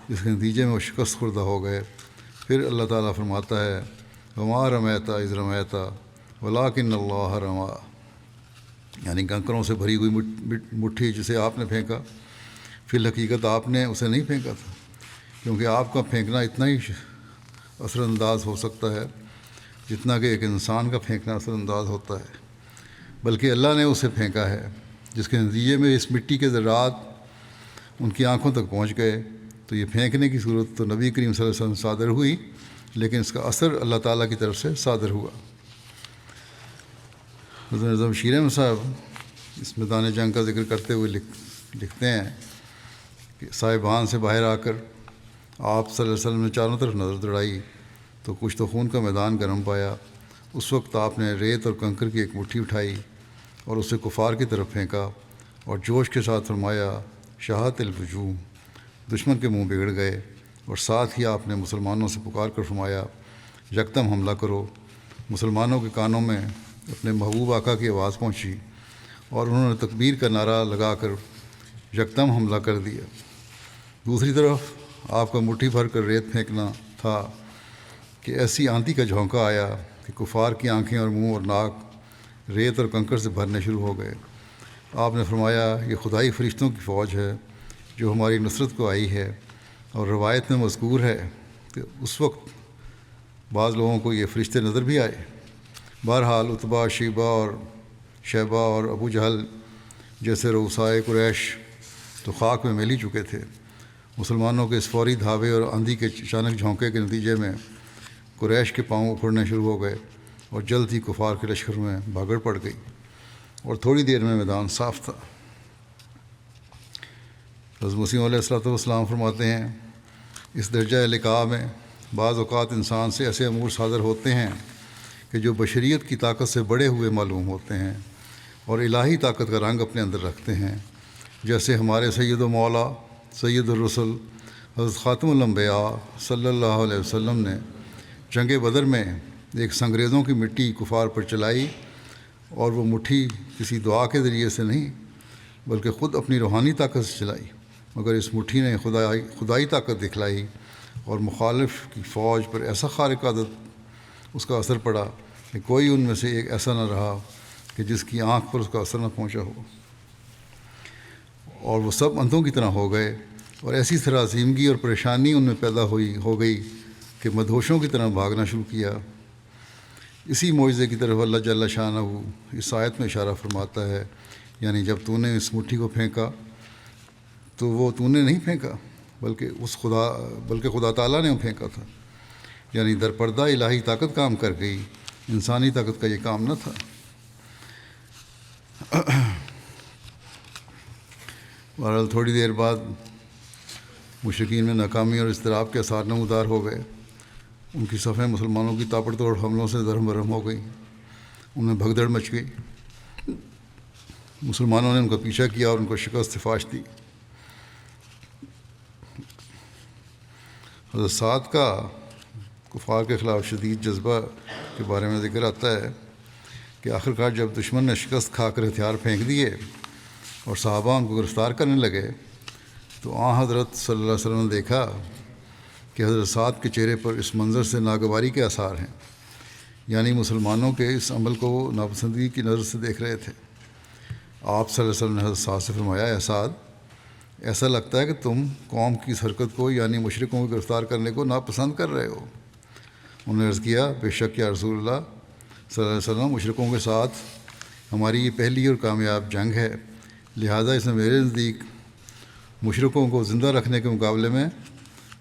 جس کے نتیجے میں وہ شکست خوردہ ہو گئے۔ پھر اللہ تعالیٰ فرماتا ہے وما رمیتہ اذ رمیتہ ولکن اللہ رمی، یعنی کنکروں سے بھری ہوئی مٹھی جسے آپ نے پھینکا، فی الحقیقت آپ نے اسے نہیں پھینکا تھا، کیونکہ آپ کا پھینکنا اتنا ہی اثر انداز ہو سکتا ہے جتنا کہ ایک انسان کا پھینکنا اثر انداز ہوتا ہے۔ بلکہ اللہ نے اسے پھینکا ہے، جس کے نتیجے میں اس مٹی کے ذرات ان کی آنکھوں تک پہنچ گئے۔ تو یہ پھینکنے کی صورت تو نبی کریم صلی اللہ علیہ وسلم صادر ہوئی، لیکن اس کا اثر اللہ تعالیٰ کی طرف سے صادر ہوا۔ حضرت نظام شیر احمد صاحب اس میدان جنگ کا ذکر کرتے ہوئے لکھتے ہیں کہ صاحبان سے باہر آ کر آپ صلی اللہ علیہ وسلم نے چاروں طرف نظر دوڑائی تو کچھ تو خون کا میدان گرم پایا۔ اس وقت آپ نے ریت اور کنکر کی ایک مٹھی اٹھائی اور اسے کفار کی طرف پھینکا اور جوش کے ساتھ فرمایا شہادت الوجوہ، دشمن کے منہ بگڑ گئے، اور ساتھ ہی آپ نے مسلمانوں سے پکار کر فرمایا یکدم حملہ کرو۔ مسلمانوں کے کانوں میں اپنے محبوب آقا کی آواز پہنچی اور انہوں نے تکبیر کا نعرہ لگا کر یکدم حملہ کر دیا۔ دوسری طرف آپ کا مٹھی بھر کر ریت پھینکنا تھا کہ ایسی آندھی کا جھونکا آیا کہ کفار کی آنکھیں اور منہ اور ناک ریت اور کنکر سے بھرنے شروع ہو گئے۔ آپ نے فرمایا یہ خدائی فرشتوں کی فوج ہے جو ہماری نصرت کو آئی ہے، اور روایت میں مذکور ہے کہ اس وقت بعض لوگوں کو یہ فرشتے نظر بھی آئے۔ بہرحال عتبہ، شیبہ اور ابو جہل جیسے رؤسائے قریش تو خاک میں مل ہی چکے تھے۔ مسلمانوں کے اس فوری دھاوے اور آندھی کے اچانک جھونکے کے نتیجے میں قریش کے پاؤں اکھڑنے شروع ہو گئے اور جلد ہی کفار کے لشکر میں بھگڑ پڑ گئی اور تھوڑی دیر میں میدان صاف تھا۔ حضرت مسیح علیہ السلام فرماتے ہیں اس درجہ لقاء میں بعض اوقات انسان سے ایسے امور صادر ہوتے ہیں کہ جو بشریت کی طاقت سے بڑے ہوئے معلوم ہوتے ہیں اور الہی طاقت کا رنگ اپنے اندر رکھتے ہیں، جیسے ہمارے سید و مولا سید الرسل حضرت خاتم الانبیاء صلی اللہ علیہ وسلم نے جنگ بدر میں ایک سنگریزوں کی مٹی کفار پر چلائی، اور وہ مٹھی کسی دعا کے ذریعے سے نہیں بلکہ خود اپنی روحانی طاقت سے چلائی، مگر اس مٹھی نے خدائی طاقت دکھلائی اور مخالف کی فوج پر ایسا خارق عادت اس کا اثر پڑا کہ کوئی ان میں سے ایک ایسا نہ رہا کہ جس کی آنکھ پر اس کا اثر نہ پہنچا ہو، اور وہ سب اندھوں کی طرح ہو گئے، اور ایسی سراسیمگی اور پریشانی ان میں پیدا ہو گئی کہ مدہوشوں کی طرح بھاگنا شروع کیا۔ اسی معجزے کی طرف اللہ جل شانہ اس آیت میں اشارہ فرماتا ہے، یعنی جب تو نے اس مٹھی کو پھینکا تو وہ تو نے نہیں پھینکا بلکہ خدا تعالیٰ نے پھینکا تھا، یعنی در پردہ الہی طاقت کام کر گئی، انسانی طاقت کا یہ کام نہ تھا۔ بہرحال تھوڑی دیر بعد مشرکین میں ناکامی اور اضطراب کے آثار نمودار ہو گئے۔ ان کی صفیں مسلمانوں کی تاپڑ توڑ حملوں سے درہم برہم ہو گئیں، ان میں بھگدڑ مچ گئی۔ مسلمانوں نے ان کا پیچھا کیا اور ان کو شکست فاش دی۔ حضرت سعد کا کفار کے خلاف شدید جذبہ کے بارے میں ذکر آتا ہے کہ آخرکار جب دشمن نے شکست کھا کر ہتھیار پھینک دیے اور صحابہ ان کو گرفتار کرنے لگے تو حضرت صلی اللہ علیہ وسلم نے دیکھا کہ حضرت سعد کے چہرے پر اس منظر سے ناگواری کے آثار ہیں، یعنی مسلمانوں کے اس عمل کو وہ ناپسندگی کی نظر سے دیکھ رہے تھے۔ آپ صلی اللہ علیہ وسلم نے حضرت سعد سے فرمایا اے سعد، ایسا لگتا ہے کہ تم قوم کی اس حرکت کو یعنی مشرکوں کو گرفتار کرنے کو ناپسند کر رہے ہو۔ انہوں نے عرض کیا بے شک یا رسول اللہ صلی اللہ علیہ وسلم، مشرکوں کے ساتھ ہماری یہ پہلی اور کامیاب جنگ ہے، لہٰذا اس میں میرے نزدیک مشرکوں کو زندہ رکھنے کے مقابلے میں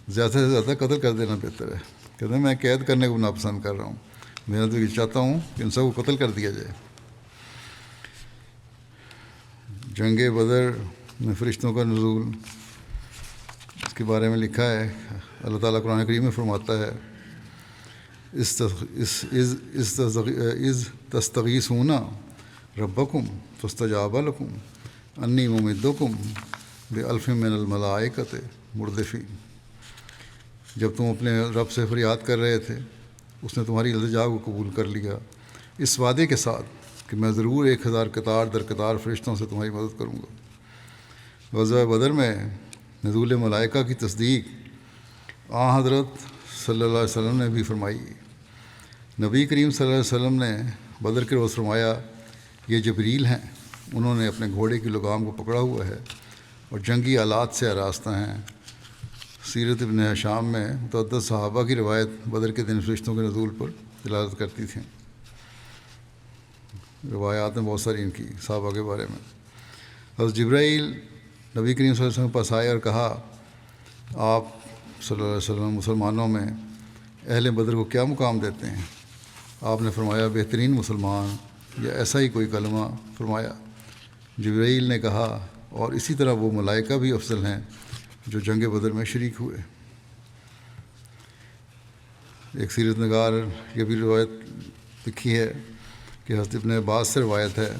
زیادہ سے زیادہ قتل کر دینا بہتر ہے۔ کہتے ہیں میں قید کرنے کو ناپسند کر رہا ہوں، میں تو یہ چاہتا ہوں کہ ان سب کو قتل کر دیا جائے۔ جنگ بدر میں فرشتوں کا نزول، اس کے بارے میں لکھا ہے، اللہ تعالیٰ قرآن کریم میں فرماتا ہے اِذ تستغیثون ربکم فاستجاب لکم انی ممدکم بألف من الملائکۃ مردفین۔ جب تم اپنے رب سے فریاد کر رہے تھے اس نے تمہاری التجا کو قبول کر لیا، اس وعدے کے ساتھ کہ میں ضرور 1000 قطار در قطار فرشتوں سے تمہاری مدد کروں گا۔ غزوہ بدر میں نزول ملائکہ کی تصدیق حضرت صلی اللہ علیہ وسلم نے بھی فرمائی۔ نبی کریم صلی اللہ علیہ وسلم نے بدر کے روز فرمایا یہ جبریل ہیں، انہوں نے اپنے گھوڑے کی لگام کو پکڑا ہوا ہے اور جنگی آلات سے آراستہ ہیں۔ سیرت ابن ہشام میں متعدد صحابہ کی روایت بدر کے دن فرشتوں کے نزول پر دلالت کرتی تھیں۔ روایات میں بہت ساری ان کی صحابہ کے بارے میں۔ حضرت جبرائیل نبی کریم صلی اللہ علیہ وسلم کے پاس آئے اور کہا آپ صلی اللہ علیہ وسلم مسلمانوں میں اہل بدر کو کیا مقام دیتے ہیں؟ آپ نے فرمایا بہترین مسلمان یا ایسا ہی کوئی کلمہ فرمایا۔ جبرائیل نے کہا اور اسی طرح وہ ملائکہ بھی افضل ہیں جو جنگ بدر میں شریک ہوئے۔ ایک سیرت نگار یہ بھی روایت لکھی ہے کہ حضرت ابن عباس سے روایت ہے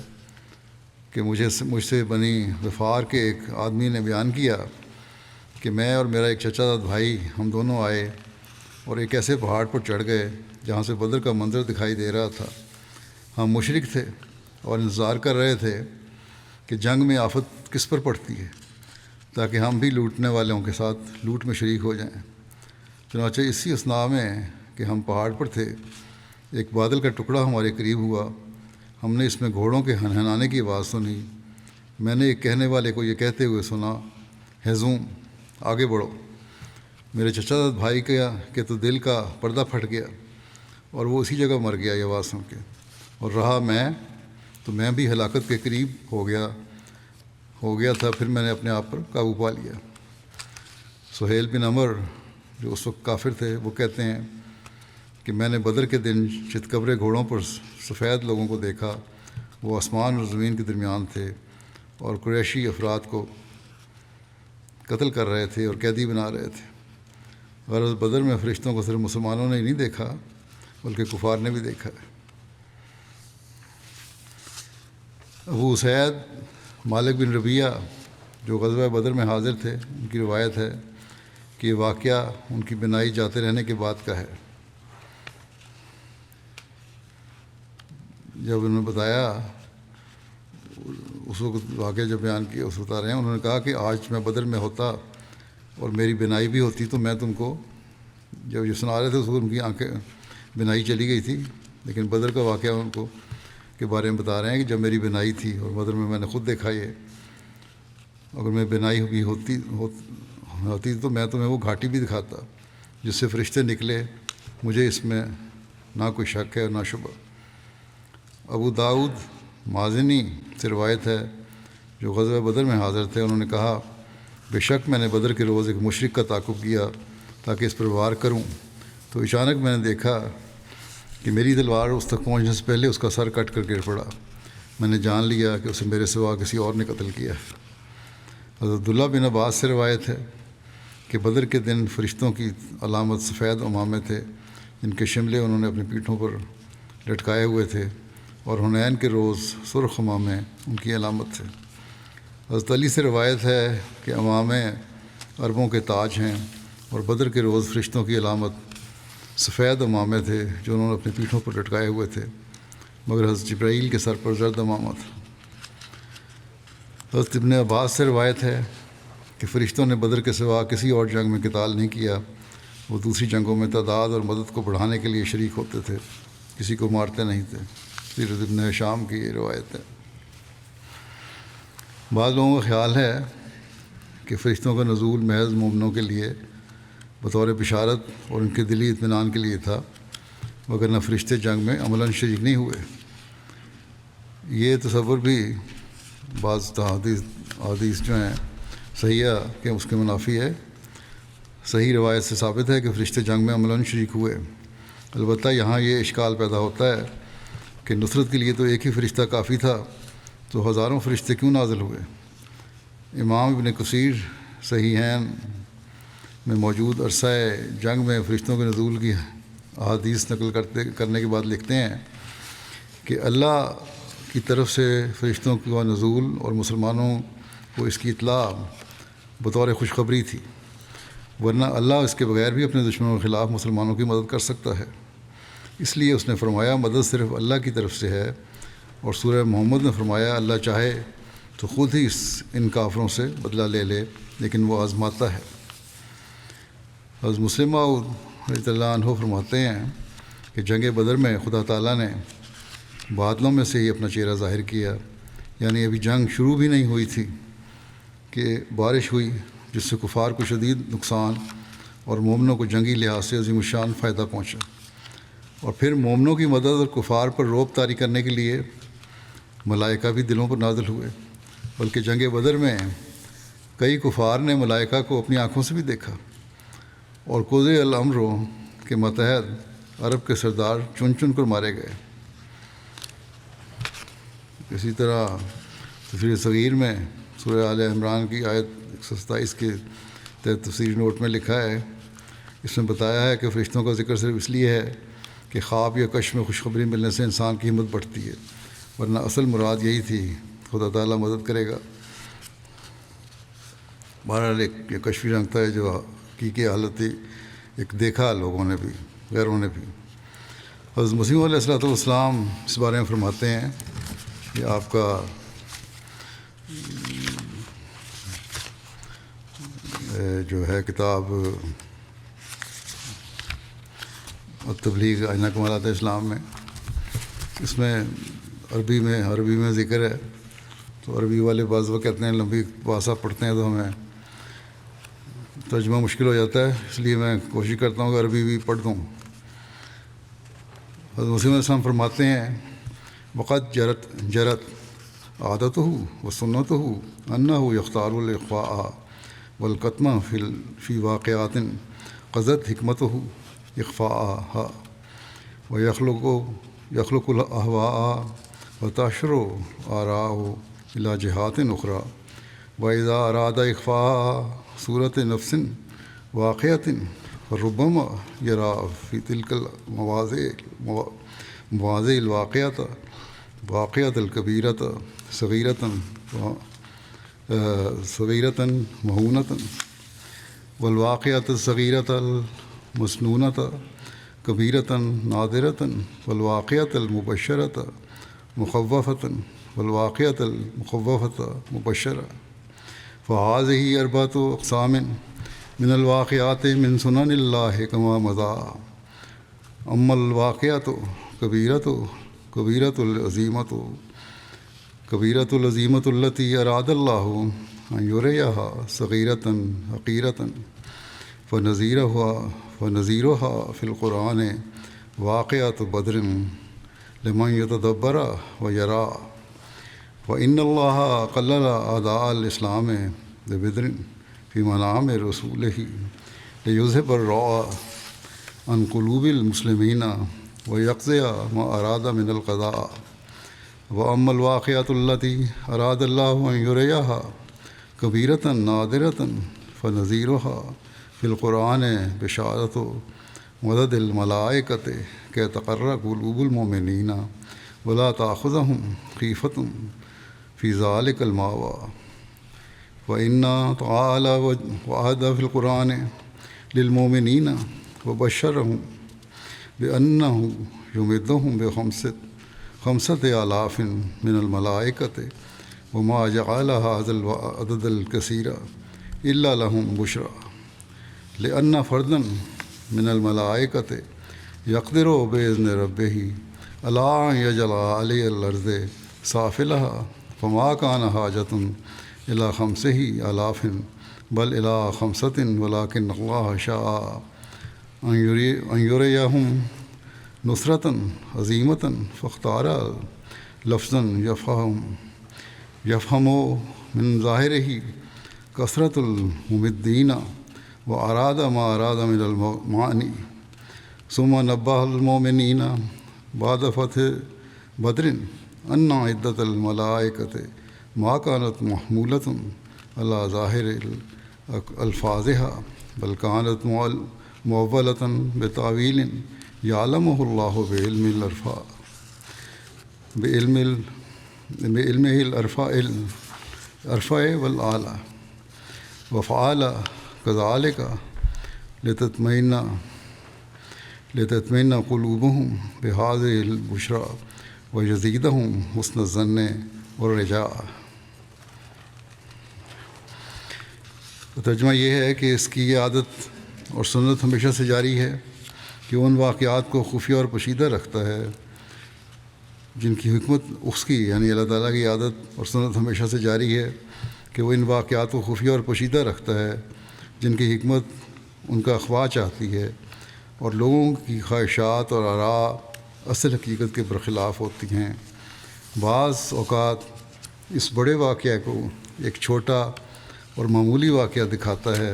کہ مجھ سے بنی غفار کے ایک آدمی نے بیان کیا کہ میں اور میرا ایک چچا داد بھائی ہم دونوں آئے اور ایک ایسے پہاڑ پر چڑھ گئے جہاں سے بدر کا منظر دکھائی دے رہا تھا۔ ہم مشرک تھے اور انتظار کر رہے تھے کہ جنگ میں آفت کس پر پڑتی ہے تاکہ ہم بھی لوٹنے والوں کے ساتھ لوٹ میں شریک ہو جائیں۔ چنانچہ اسی اثناء میں کہ ہم پہاڑ پر تھے ایک بادل کا ٹکڑا ہمارے قریب ہوا، ہم نے اس میں گھوڑوں کے ہنہنانے کی آواز سنی۔ میں نے ایک کہنے والے کو یہ کہتے ہوئے سنا ہیزوم آگے بڑھو۔ میرے چچا داد بھائی کہ تو دل کا پردہ پھٹ گیا اور وہ اسی جگہ مر گیا یہ آواز سن کے، اور رہا میں بھی ہلاکت کے قریب ہو گیا تھا۔ پھر میں نے اپنے آپ پر قابو پا لیا۔ سہیل بن عمر جو اس وقت کافر تھے وہ کہتے ہیں کہ میں نے بدر کے دن چتکبرے گھوڑوں پر سفید لوگوں کو دیکھا، وہ آسمان اور زمین کے درمیان تھے اور قریشی افراد کو قتل کر رہے تھے اور قیدی بنا رہے تھے۔ غرض بدر میں فرشتوں کو صرف مسلمانوں نے ہی نہیں دیکھا بلکہ کفار نے بھی دیکھا ہے۔ ابو سعید مالک بن ربیہ جو غزوہ بدر میں حاضر تھے، ان کی روایت ہے کہ یہ واقعہ ان کی بینائی جاتے رہنے کے بعد کا ہے۔ جب انہوں نے بتایا اس وقت واقعہ جب بیان کیا اس بتا رہے ہیں، انہوں نے کہا کہ آج میں بدر میں ہوتا اور میری بینائی بھی ہوتی تو میں تم کو، جب یہ سنا رہے تھے اس وقت ان کی آنکھیں بینائی چلی گئی تھی، لیکن بدر کا واقعہ ان کو کے بارے میں بتا رہے ہیں کہ جب میری بینائی تھی اور بدر میں نے خود دیکھا یہ، اگر میں بینائی بھی ہوتی تو میں تمہیں وہ گھاٹی بھی دکھاتا جس سے فرشتے نکلے، مجھے اس میں نہ کوئی شک ہے اور نہ شبہ۔ ابو داؤد مازنی سے روایت ہے جو غزوہ بدر میں حاضر تھے، انہوں نے کہا بے شک میں نے بدر کے روز ایک مشرک کا تعاقب کیا تاکہ اس پر وار کروں، تو اچانک میں نے دیکھا کہ میری تلوار اس تک پہنچنے سے پہلے اس کا سر کٹ کر گر پڑا۔ میں نے جان لیا کہ اسے میرے سوا کسی اور نے قتل کیا ہے۔ حضرت عبداللہ بن عباس سے روایت ہے کہ بدر کے دن فرشتوں کی علامت سفید امامے تھے جن کے شملے انہوں نے اپنی پیٹھوں پر لٹکائے ہوئے تھے، اور حنین کے روز سرخ امامے ان کی علامت تھے۔ حضرت علی سے روایت ہے کہ امامے عربوں کے تاج ہیں، اور بدر کے روز فرشتوں کی علامت سفید امامے تھے جو انہوں نے اپنی پیٹھوں پر لٹکائے ہوئے تھے، مگر حضرت جبرائیل کے سر پر زرد امامہ تھا۔ حضرت ابن عباس سے روایت ہے کہ فرشتوں نے بدر کے سوا کسی اور جنگ میں قتال نہیں کیا، وہ دوسری جنگوں میں تعداد اور مدد کو بڑھانے کے لیے شریک ہوتے تھے، کسی کو مارتے نہیں تھے۔ سیرت ابن ہشام کی یہ روایت ہے۔ بعض لوگوں کا خیال ہے کہ فرشتوں کا نزول محض مومنوں کے لیے بطور بشارت اور ان کے دلی اطمینان کے لیے تھا، مگر نہ فرشتے جنگ میں عملاً شریک نہیں ہوئے۔ یہ تصور بھی بعض حدیث جو ہیں صحیحہ کہ اس کے منافی ہے۔ صحیح روایت سے ثابت ہے کہ فرشتے جنگ میں عملاً شریک ہوئے، البتہ یہاں یہ اشکال پیدا ہوتا ہے کہ نصرت کے لیے تو ایک ہی فرشتہ کافی تھا، تو ہزاروں فرشتے کیوں نازل ہوئے؟ امام ابن کثیر صحیحین میں موجود عرصہ جنگ میں فرشتوں کے نزول کی احادیث نقل کرنے کے بعد لکھتے ہیں کہ اللہ کی طرف سے فرشتوں کا نزول اور مسلمانوں کو اس کی اطلاع بطور خوشخبری تھی، ورنہ اللہ اس کے بغیر بھی اپنے دشمنوں کے خلاف مسلمانوں کی مدد کر سکتا ہے۔ اس لیے اس نے فرمایا مدد صرف اللہ کی طرف سے ہے، اور سورہ محمد نے فرمایا اللہ چاہے تو خود ہی ان کافروں سے بدلہ لے لے، لیکن وہ آزماتا ہے۔ حضرت مسلمہ رضی اللہ عنہ فرماتے ہیں کہ جنگ بدر میں خدا تعالیٰ نے بادلوں میں سے ہی اپنا چہرہ ظاہر کیا، یعنی ابھی جنگ شروع بھی نہیں ہوئی تھی کہ بارش ہوئی جس سے کفار کو شدید نقصان اور مومنوں کو جنگی لحاظ سے عظیم الشان فائدہ پہنچا، اور پھر مومنوں کی مدد اور کفار پر رعب طاری کرنے کے لیے ملائکہ بھی دلوں پر نازل ہوئے، بلکہ جنگ بدر میں کئی کفار نے ملائکہ کو اپنی آنکھوں سے بھی دیکھا، اور قضی الامر کے ماتحت عرب کے سردار چن چن کر مارے گئے۔ اسی طرح تفسیر صغیر میں سورہ آل عمران کی آیت 127 کے تحت تفسیری نوٹ میں لکھا ہے، اس میں بتایا ہے کہ فرشتوں کا ذکر صرف اس لیے ہے کہ خواب یا کشف میں خوشخبری ملنے سے انسان کی ہمت بڑھتی ہے، ورنہ اصل مراد یہی تھی خدا تعالیٰ مدد کرے گا۔ بہرحال ایک یہ کشفی رنگتا ہے جو حقیقی حالت تھی، ایک دیکھا لوگوں نے بھی، غیروں نے بھی۔ حضرت مسیح علیہ الصلوۃ والسلام اس بارے میں فرماتے ہیں کہ آپ کا جو ہے کتاب التبلیغ آئینہ کمالات اسلام میں، اس میں عربی میں ذکر ہے، تو عربی والے بعض وقت کہتے ہیں لمبی باسا پڑھتے ہیں تو ہمیں ترجمہ مشکل ہو جاتا ہے، اس لیے میں کوشش کرتا ہوں کہ عربی بھی پڑھ دوں۔ حضرت مسیح علیہ السلام فرماتے ہیں وقت جرت عادتہ و سنتہ انہ یختار الاخفاء والکتم فی واقعات قضت حکمتہ اخفاءہا ویخلق الاہواء وتشر آراء الی جہات اخری واذا اراد اخفاء صورت نفس واقعۃ فربما یرا فی تلک المواضع الواقعۃ الکبیرۃ صغیرۃ مہونۃ والواقعۃ الصغیرۃ المسنونۃ کبیرۃ نادرۃ والواقعۃ المبشرۃ مخوفۃ والواقعۃ المخوفۃ مبشرہ فہذہ اربعۃ اقسام من الواقعات من سنن اللہ کما مضی اما الواقعۃ کبیرۃ العظیمۃ التی اراد اللہ ان یریہا صغیرۃ حقیرۃ فنظیرها فی القرآن واقعۃ بدر لمن یتدبر ویرا وإن اللہ قلل اعداء الاسلام ببدر فی منام رسولہ لیذہب الرعب عن قلوب المسلمین ویقضی ما اراد من القضاء واما الواقعۃ التی اراد اللہ ان یریہا کبیرۃ نادرۃ فنظیرها فی القرآن بشارت مدد الملائکۃ کہ تقر قلوب المؤمنین ولا تأخذهم خیفۃ فی ذلک الماوى وإن تعالی وعد فی القرآن للمؤمنین وبشرهم بأنہ یمدهم بخمسۃ آلاف من الملائکۃ وما جعل هذا العدد الکثیر الا لهم بشرى لأن فردا من الملائکۃ یقدر بإذن ربہ علی ان یجعل علی الارض سافلها فما کان حاجۃ الی خمسہ آلاف بل الی خمسۃ ولکن اللہ شاء ان یریہم نصرۃ عظیمۃ فاختار لفظا یفہم من ظاہرہ کثرت الممدین واراد ما اراد من المعانی ثم نبہ المؤمنین بعد فتح بدر ان عدت الملائکۃ ما كانت محمولۃ علی ظاہر الفاظها بل كانت مؤولۃ بتاویل یعلمہ اللہ بعلمہ الارفع والاعلی وفعل كذلك لتطمئن قلوبهم بهذه البشرى ويزيدهم حسن الظن والرجاء۔ ترجمہ یہ ہے کہ اس کی یہ عادت اور سنت ہمیشہ سے جاری ہے کہ ان واقعات کو خفیہ اور پوشیدہ رکھتا ہے جن کی حکمت اس کی یعنی اللہ تعالیٰ کی عادت اور سنت ہمیشہ سے جاری ہے کہ وہ ان واقعات کو خفیہ اور پوشیدہ رکھتا ہے جن کی حکمت ان کا اخفاء چاہتی ہے اور لوگوں کی خواہشات اور آراء اصل حقیقت کے برخلاف ہوتی ہیں، بعض اوقات اس بڑے واقعہ کو ایک چھوٹا اور معمولی واقعہ دکھاتا ہے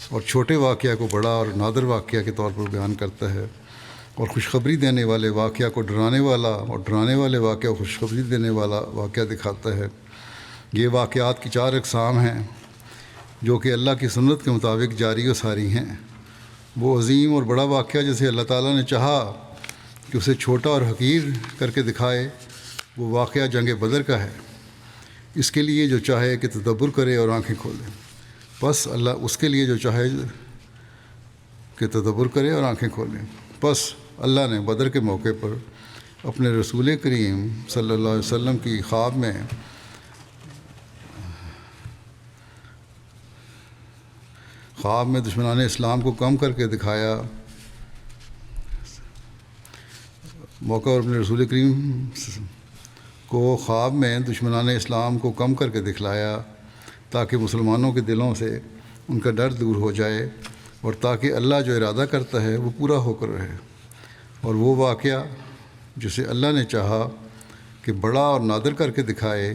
اور چھوٹے واقعہ کو بڑا اور نادر واقعہ کے طور پر بیان کرتا ہے، اور خوشخبری دینے والے واقعہ کو ڈرانے والا اور ڈرانے والے واقعہ کو خوشخبری دینے والا واقعہ دکھاتا ہے۔ یہ واقعات کی 4 اقسام ہیں جو کہ اللہ کی سنت کے مطابق جاری و ساری ہیں۔ وہ عظیم اور بڑا واقعہ جسے اللہ تعالیٰ نے چاہا کہ اسے چھوٹا اور حقیر کر کے دکھائے، وہ واقعہ جنگ بدر کا ہے۔ اس کے لیے جو چاہے کہ تدبر کرے اور آنکھیں کھولے، بس اللہ اس کے لیے جو چاہے کہ تدبر کرے اور آنکھیں کھولیں۔ بس اللہ نے بدر کے موقع پر اپنے رسول کریم صلی اللہ علیہ وسلم کی خواب میں دشمنان اسلام کو کم کر کے دکھایا، موقع اور اپنے رسول کریم کو خواب میں دشمنان اسلام کو کم کر کے دکھلایا تاکہ مسلمانوں کے دلوں سے ان کا ڈر دور ہو جائے اور تاکہ اللہ جو ارادہ کرتا ہے وہ پورا ہو کر رہے۔ اور وہ واقعہ جسے اللہ نے چاہا کہ بڑا اور نادر کر کے دکھائے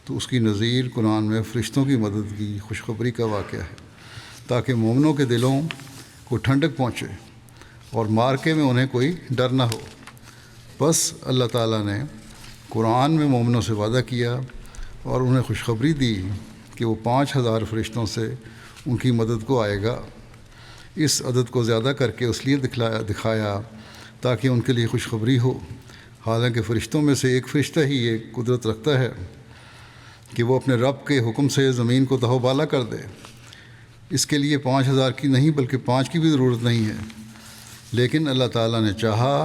تو اس کی نظیر قرآن میں فرشتوں کی مدد کی خوشخبری کا واقعہ ہے، تاکہ مومنوں کے دلوں کو ٹھنڈک پہنچے اور معرکے میں انہیں کوئی ڈر نہ ہو۔ بس اللہ تعالیٰ نے قرآن میں مومنوں سے وعدہ کیا اور انہیں خوشخبری دی کہ وہ 5000 فرشتوں سے ان کی مدد کو آئے گا۔ اس عدد کو زیادہ کر کے اس لیے دکھایا تاکہ ان کے لیے خوشخبری ہو، حالانکہ فرشتوں میں سے ایک فرشتہ ہی یہ قدرت رکھتا ہے کہ وہ اپنے رب کے حکم سے زمین کو تہو بالا کر دے۔ اس کے لیے 5000 کی نہیں بلکہ 5 کی بھی ضرورت نہیں ہے، لیکن اللہ تعالیٰ نے چاہا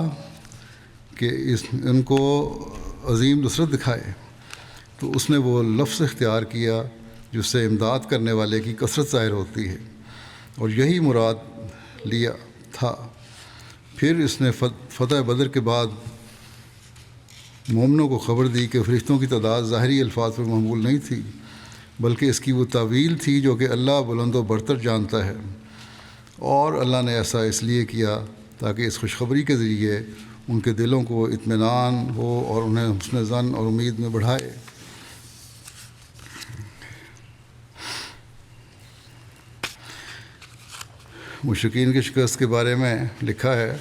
کہ ان کو عظیم نصرت دکھائے تو اس نے وہ لفظ اختیار کیا جس سے امداد کرنے والے کی کثرت ظاہر ہوتی ہے، اور یہی مراد لیا تھا۔ پھر اس نے فتح بدر کے بعد مومنوں کو خبر دی کہ فرشتوں کی تعداد ظاہری الفاظ پر محمول نہیں تھی، بلکہ اس کی وہ تعویل تھی جو کہ اللہ بلند و برتر جانتا ہے، اور اللہ نے ایسا اس لیے کیا تاکہ اس خوشخبری کے ذریعے ان کے دلوں کو اطمینان ہو اور انہیں حسن ظن اور امید میں بڑھائے۔ مشرکین کی شکست کے بارے میں لکھا ہے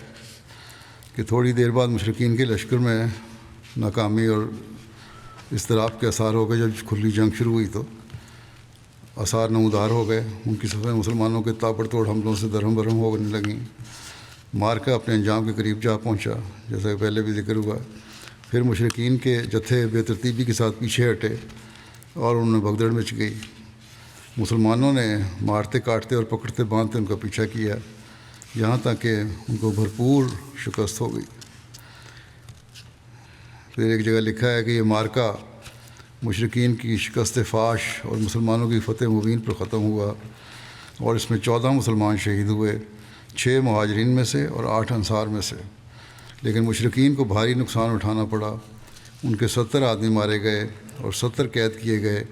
کہ تھوڑی دیر بعد مشرکین کے لشکر میں ناکامی اور اضطراب کے آثار ہو گئے۔ جب کھلی جنگ شروع ہوئی تو آثار نمودار ہو گئے، ان کی صفیں مسلمانوں کے تابڑ توڑ حملوں سے درہم برہم ہونے لگیں۔ مارکا اپنے انجام کے قریب جا پہنچا، جیسا کہ پہلے بھی ذکر ہوا۔ پھر مشرکین کے جتھے بے ترتیبی کے ساتھ پیچھے ہٹے اور انہیں بھگدڑ مچ گئی۔ مسلمانوں نے مارتے کاٹتے اور پکڑتے باندھتے ان کا پیچھا کیا، یہاں تک کہ ان کو بھرپور شکست ہو گئی۔ پھر ایک جگہ لکھا ہے کہ یہ مارکا مشرکین کی شکست فاش اور مسلمانوں کی فتح مبین پر ختم ہوا، اور اس میں 14 مسلمان شہید ہوئے، 6 مہاجرین میں سے اور 8 انصار میں سے۔ لیکن مشرکین کو بھاری نقصان اٹھانا پڑا، ان کے 70 آدمی مارے گئے اور 70 قید کیے گئے،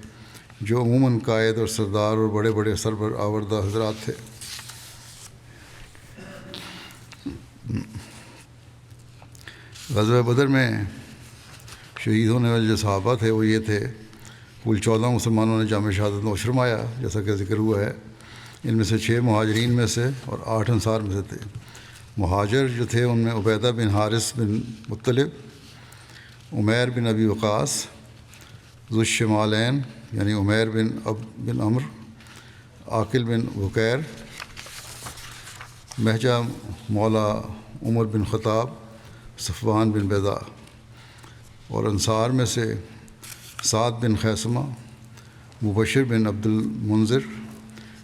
جو عموماً قائد اور سردار اور بڑے بڑے سربراہ حضرات تھے۔ غزوہ بدر میں شہید ہونے والے جو صحابہ تھے وہ یہ تھے، کل 14 مسلمانوں نے جامع شہادت نوش فرمایا جیسا کہ ذکر ہوا ہے۔ ان میں سے 6 مہاجرین میں سے اور 8 انصار میں سے تھے۔ مہاجر جو تھے ان میں عبیدہ بن حارث بن مطلب، عمیر بن ابی وقاص، ذو الشمالین یعنی عمیر بن عمر، عاقل بن بکیر، مہجہ مولا عمر بن خطاب، صفوان بن بیضاء۔ اور انصار میں سے سعد بن خیثمہ، مبشر بن عبد المنذر،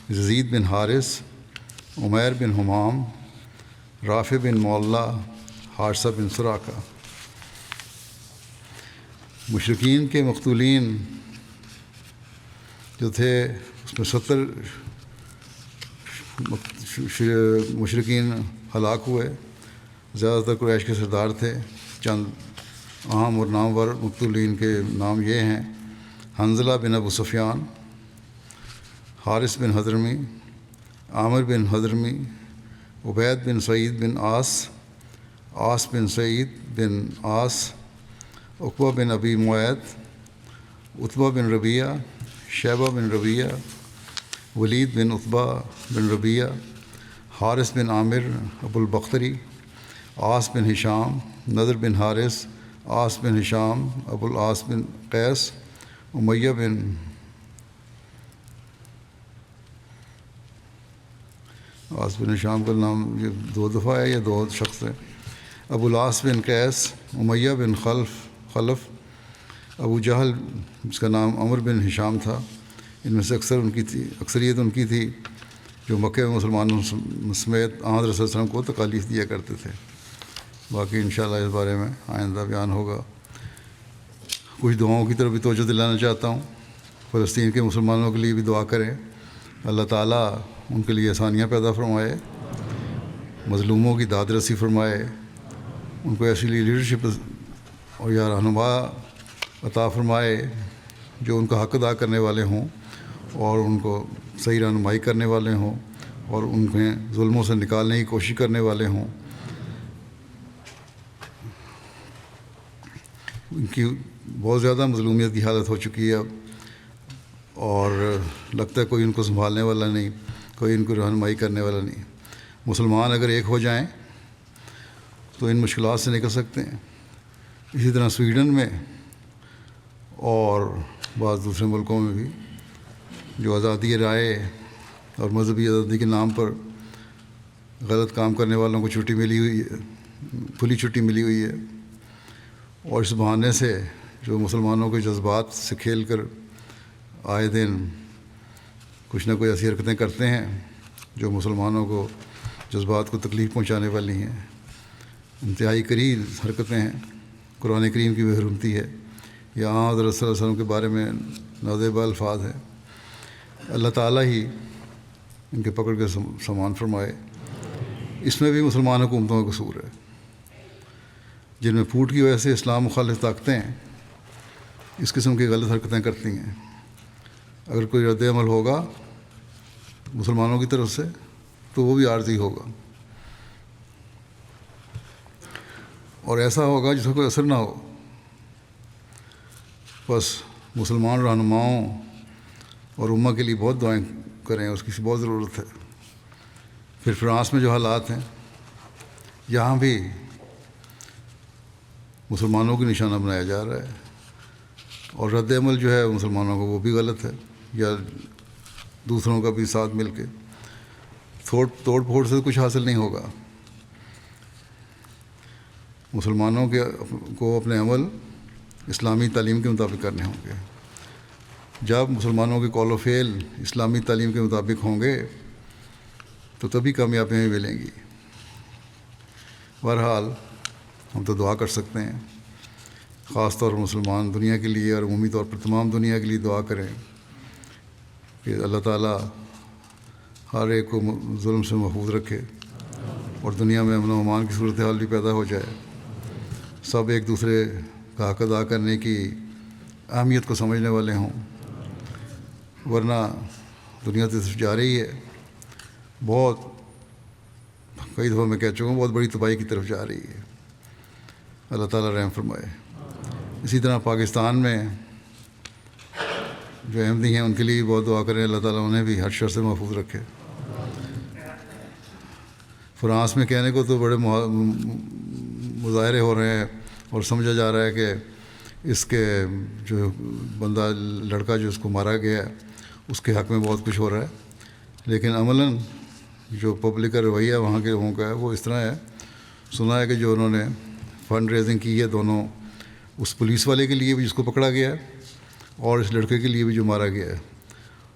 یزید بن حارث، عمیر بن حمام، رافع بن مولا، حارثہ بن سراقہ۔ مشرکین کے مقتولین جو تھے اس میں 70 مشرکین ہلاک ہوئے، زیادہ تر قریش کے سردار تھے۔ چند اہم اور نامور مقتولین کے نام یہ ہیں: حنظلہ بن ابو سفیان، حارث بن حضرمی، عامر بن حضرمی، عبید بن سعید بن عاص، عاص بن سعید بن عاص عقبہ بن ابی معیط، عتبہ بن ربیعہ، شیبہ بن ربیعہ، ولید بن عتبہ بن ربیعہ، حارث بن عامر ابو البختری، عاص بن ہشام، نضر بن حارث، عاص بن ہشام، ابو العاص بن قیس، امیہ بن عاص بن ہشام کا نام یہ 2 دفعہ ہے یا 2 شخص ہیں، ابو العاص بن قیس، امیہ بن خلف، ابو جہل جس کا نام عمر بن ہشام تھا۔ ان میں سے اکثریت ان کی تھی جو مکہ میں مسلمانوں سمیت آن رسول وسلم کو تکالیف دیا کرتے تھے۔ باقی انشاءاللہ اس بارے میں آئندہ بیان ہوگا۔ کچھ دعاؤں کی طرف بھی توجہ دلانا چاہتا ہوں۔ فلسطین کے مسلمانوں کے لیے بھی دعا کریں، اللہ تعالیٰ ان کے لیے آسانیاں پیدا فرمائے، مظلوموں کی داد رسی فرمائے، ان کو ایسی لیڈرشپ اور یا رہنما عطا فرمائے جو ان کا حق ادا کرنے والے ہوں اور ان کو صحیح رہنمائی کرنے والے ہوں اور انہیں ظلموں سے نکالنے کی کوشش کرنے والے ہوں۔ ان کی بہت زیادہ مظلومیت کی حالت ہو چکی ہے اب، اور لگتا ہے کوئی ان کو سنبھالنے والا نہیں، کوئی ان کو رہنمائی کرنے والا نہیں۔ مسلمان اگر ایک ہو جائیں تو ان مشکلات سے نکل سکتے ہیں۔ اسی طرح سویڈن میں اور بعض دوسرے ملکوں میں بھی جو آزادی رائے اور مذہبی آزادی کے نام پر غلط کام کرنے والوں کو چھٹی ملی ہوئی ہے، کھلی چھٹی ملی ہوئی ہے، اور اس بہانے سے جو مسلمانوں کے جذبات سے کھیل کر آئے دن کچھ نہ کوئی ایسی حرکتیں کرتے ہیں جو مسلمانوں کو جذبات کو تکلیف پہنچانے والی ہیں، انتہائی قریب حرکتیں ہیں۔ قرآن کریم کی بے حرمتی ہے، یا حضرت صلی اللہ علیہ وسلم کے بارے میں نازیبہ الفاظ ہیں۔ اللہ تعالیٰ ہی ان کے پکڑ کے سامان فرمائے۔ اس میں بھی مسلمان حکومتوں کا قصور ہے جن میں پھوٹ کی وجہ سے اسلام مخالف طاقتیں اس قسم کی غلط حرکتیں کرتی ہیں۔ اگر کوئی رد عمل ہوگا مسلمانوں کی طرف سے تو وہ بھی عارضی ہوگا، اور ایسا ہوگا جس کا کوئی اثر نہ ہو۔ بس مسلمان رہنماؤں اور امہ کے لیے بہت دعائیں کریں، اس کی بہت ضرورت ہے۔ پھر فرانس میں جو حالات ہیں، یہاں بھی مسلمانوں کی نشانہ بنایا جا رہا ہے، اور رد عمل جو ہے مسلمانوں کو وہ بھی غلط ہے، یا دوسروں کا بھی ساتھ مل کے توڑ پھوڑ سے کچھ حاصل نہیں ہوگا۔ مسلمانوں کو اپنے عمل اسلامی تعلیم کے مطابق کرنے ہوں گے۔ جب مسلمانوں کے قول و فعل اسلامی تعلیم کے مطابق ہوں گے تو تبھی کامیابیاں ملیں گی۔ بہرحال ہم تو دعا کر سکتے ہیں، خاص طور پر مسلمان دنیا کے لیے اور عمومی طور پر تمام دنیا کے لیے دعا کریں کہ اللہ تعالیٰ ہر ایک کو ظلم سے محفوظ رکھے اور دنیا میں امن و امان کی صورتحال بھی پیدا ہو جائے، سب ایک دوسرے کا حق ادا کرنے کی اہمیت کو سمجھنے والے ہوں، ورنہ دنیا تو جا رہی ہے بہت، کئی دفعہ میں کہہ چکا ہوں، بہت بڑی تباہی کی طرف جا رہی ہے۔ اللہ تعالیٰ رحم فرمائے۔ اسی طرح پاکستان میں جو احمدی ہیں ان کے لیے بہت دعا کریں، اللہ تعالیٰ انہیں بھی ہر شر سے محفوظ رکھے۔ فرانس میں کہنے کو تو بڑے مظاہرے ہو رہے ہیں اور سمجھا جا رہا ہے کہ اس کے جو بندہ لڑکا جو اس کو مارا گیا ہے اس کے حق میں بہت کچھ ہو رہا ہے، لیکن عملاً جو پبلک کا رویہ وہاں کے لوگوں کا ہے وہ اس طرح ہے۔ سنا ہے کہ جو انہوں نے فنڈ ریزنگ کی ہے دونوں، اس پولیس والے کے لیے بھی جس کو پکڑا گیا ہے اور اس لڑکے کے لیے بھی جو مارا گیا ہے،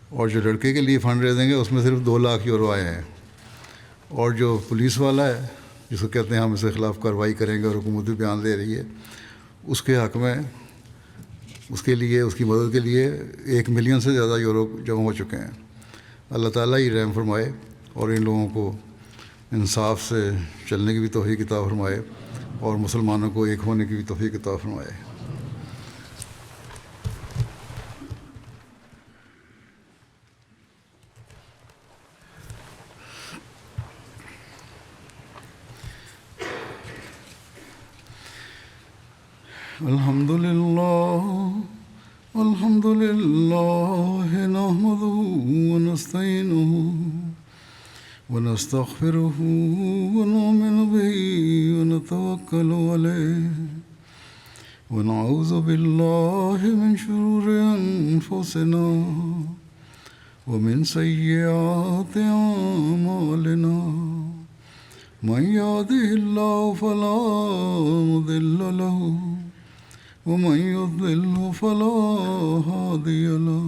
اور جو لڑکے کے لیے فنڈ ریزنگ ہے اس میں صرف 2 لاکھ یورو آئے ہیں، اور جو پولیس والا ہے جس کو کہتے ہیں ہم اس کے خلاف کارروائی کریں گے اور حکومت بھی بیان دے رہی ہے، اس کے حق میں اس کے لیے اس کی مدد کے لیے 1 ملین سے زیادہ یورو جمع ہو چکے ہیں۔ اللہ تعالیٰ ہی رحم فرمائے اور ان لوگوں کو انصاف سے چلنے کی بھی توفیق عطا فرمائے اور مسلمانوں کو ایک ہونے کی بھی توفیق عطا فرمائے۔ الحمد لله نحمده ونستعينه ونستغفره ونؤمن به ونتوكل عليه ونعوذ بالله من شرور أنفسنا ومن سيئات أعمالنا من يهده الله فلا مضل له ومن يضلل فلا هادي له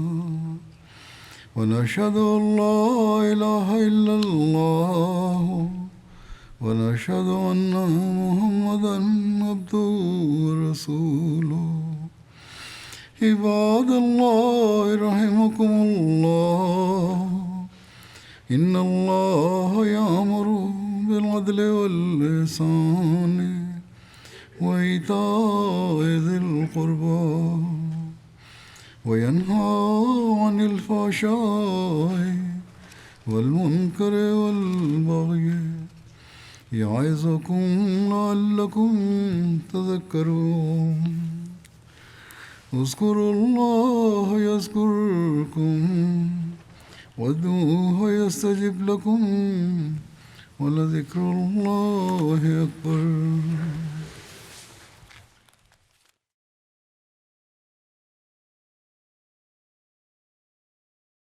ونشهد أن لا إله إلا الله ونشهد أن محمدا عبده ورسوله عباد الله رحمكم الله إن الله يأمر بالعدل والإحسان وإيتاء ذي القربى وينهى عن الفحشاء والمنكر والبغي يعظكم لعلكم تذكرون اذكروا الله يذكركم وادعوه يستجب لكم ولذكر الله أكبر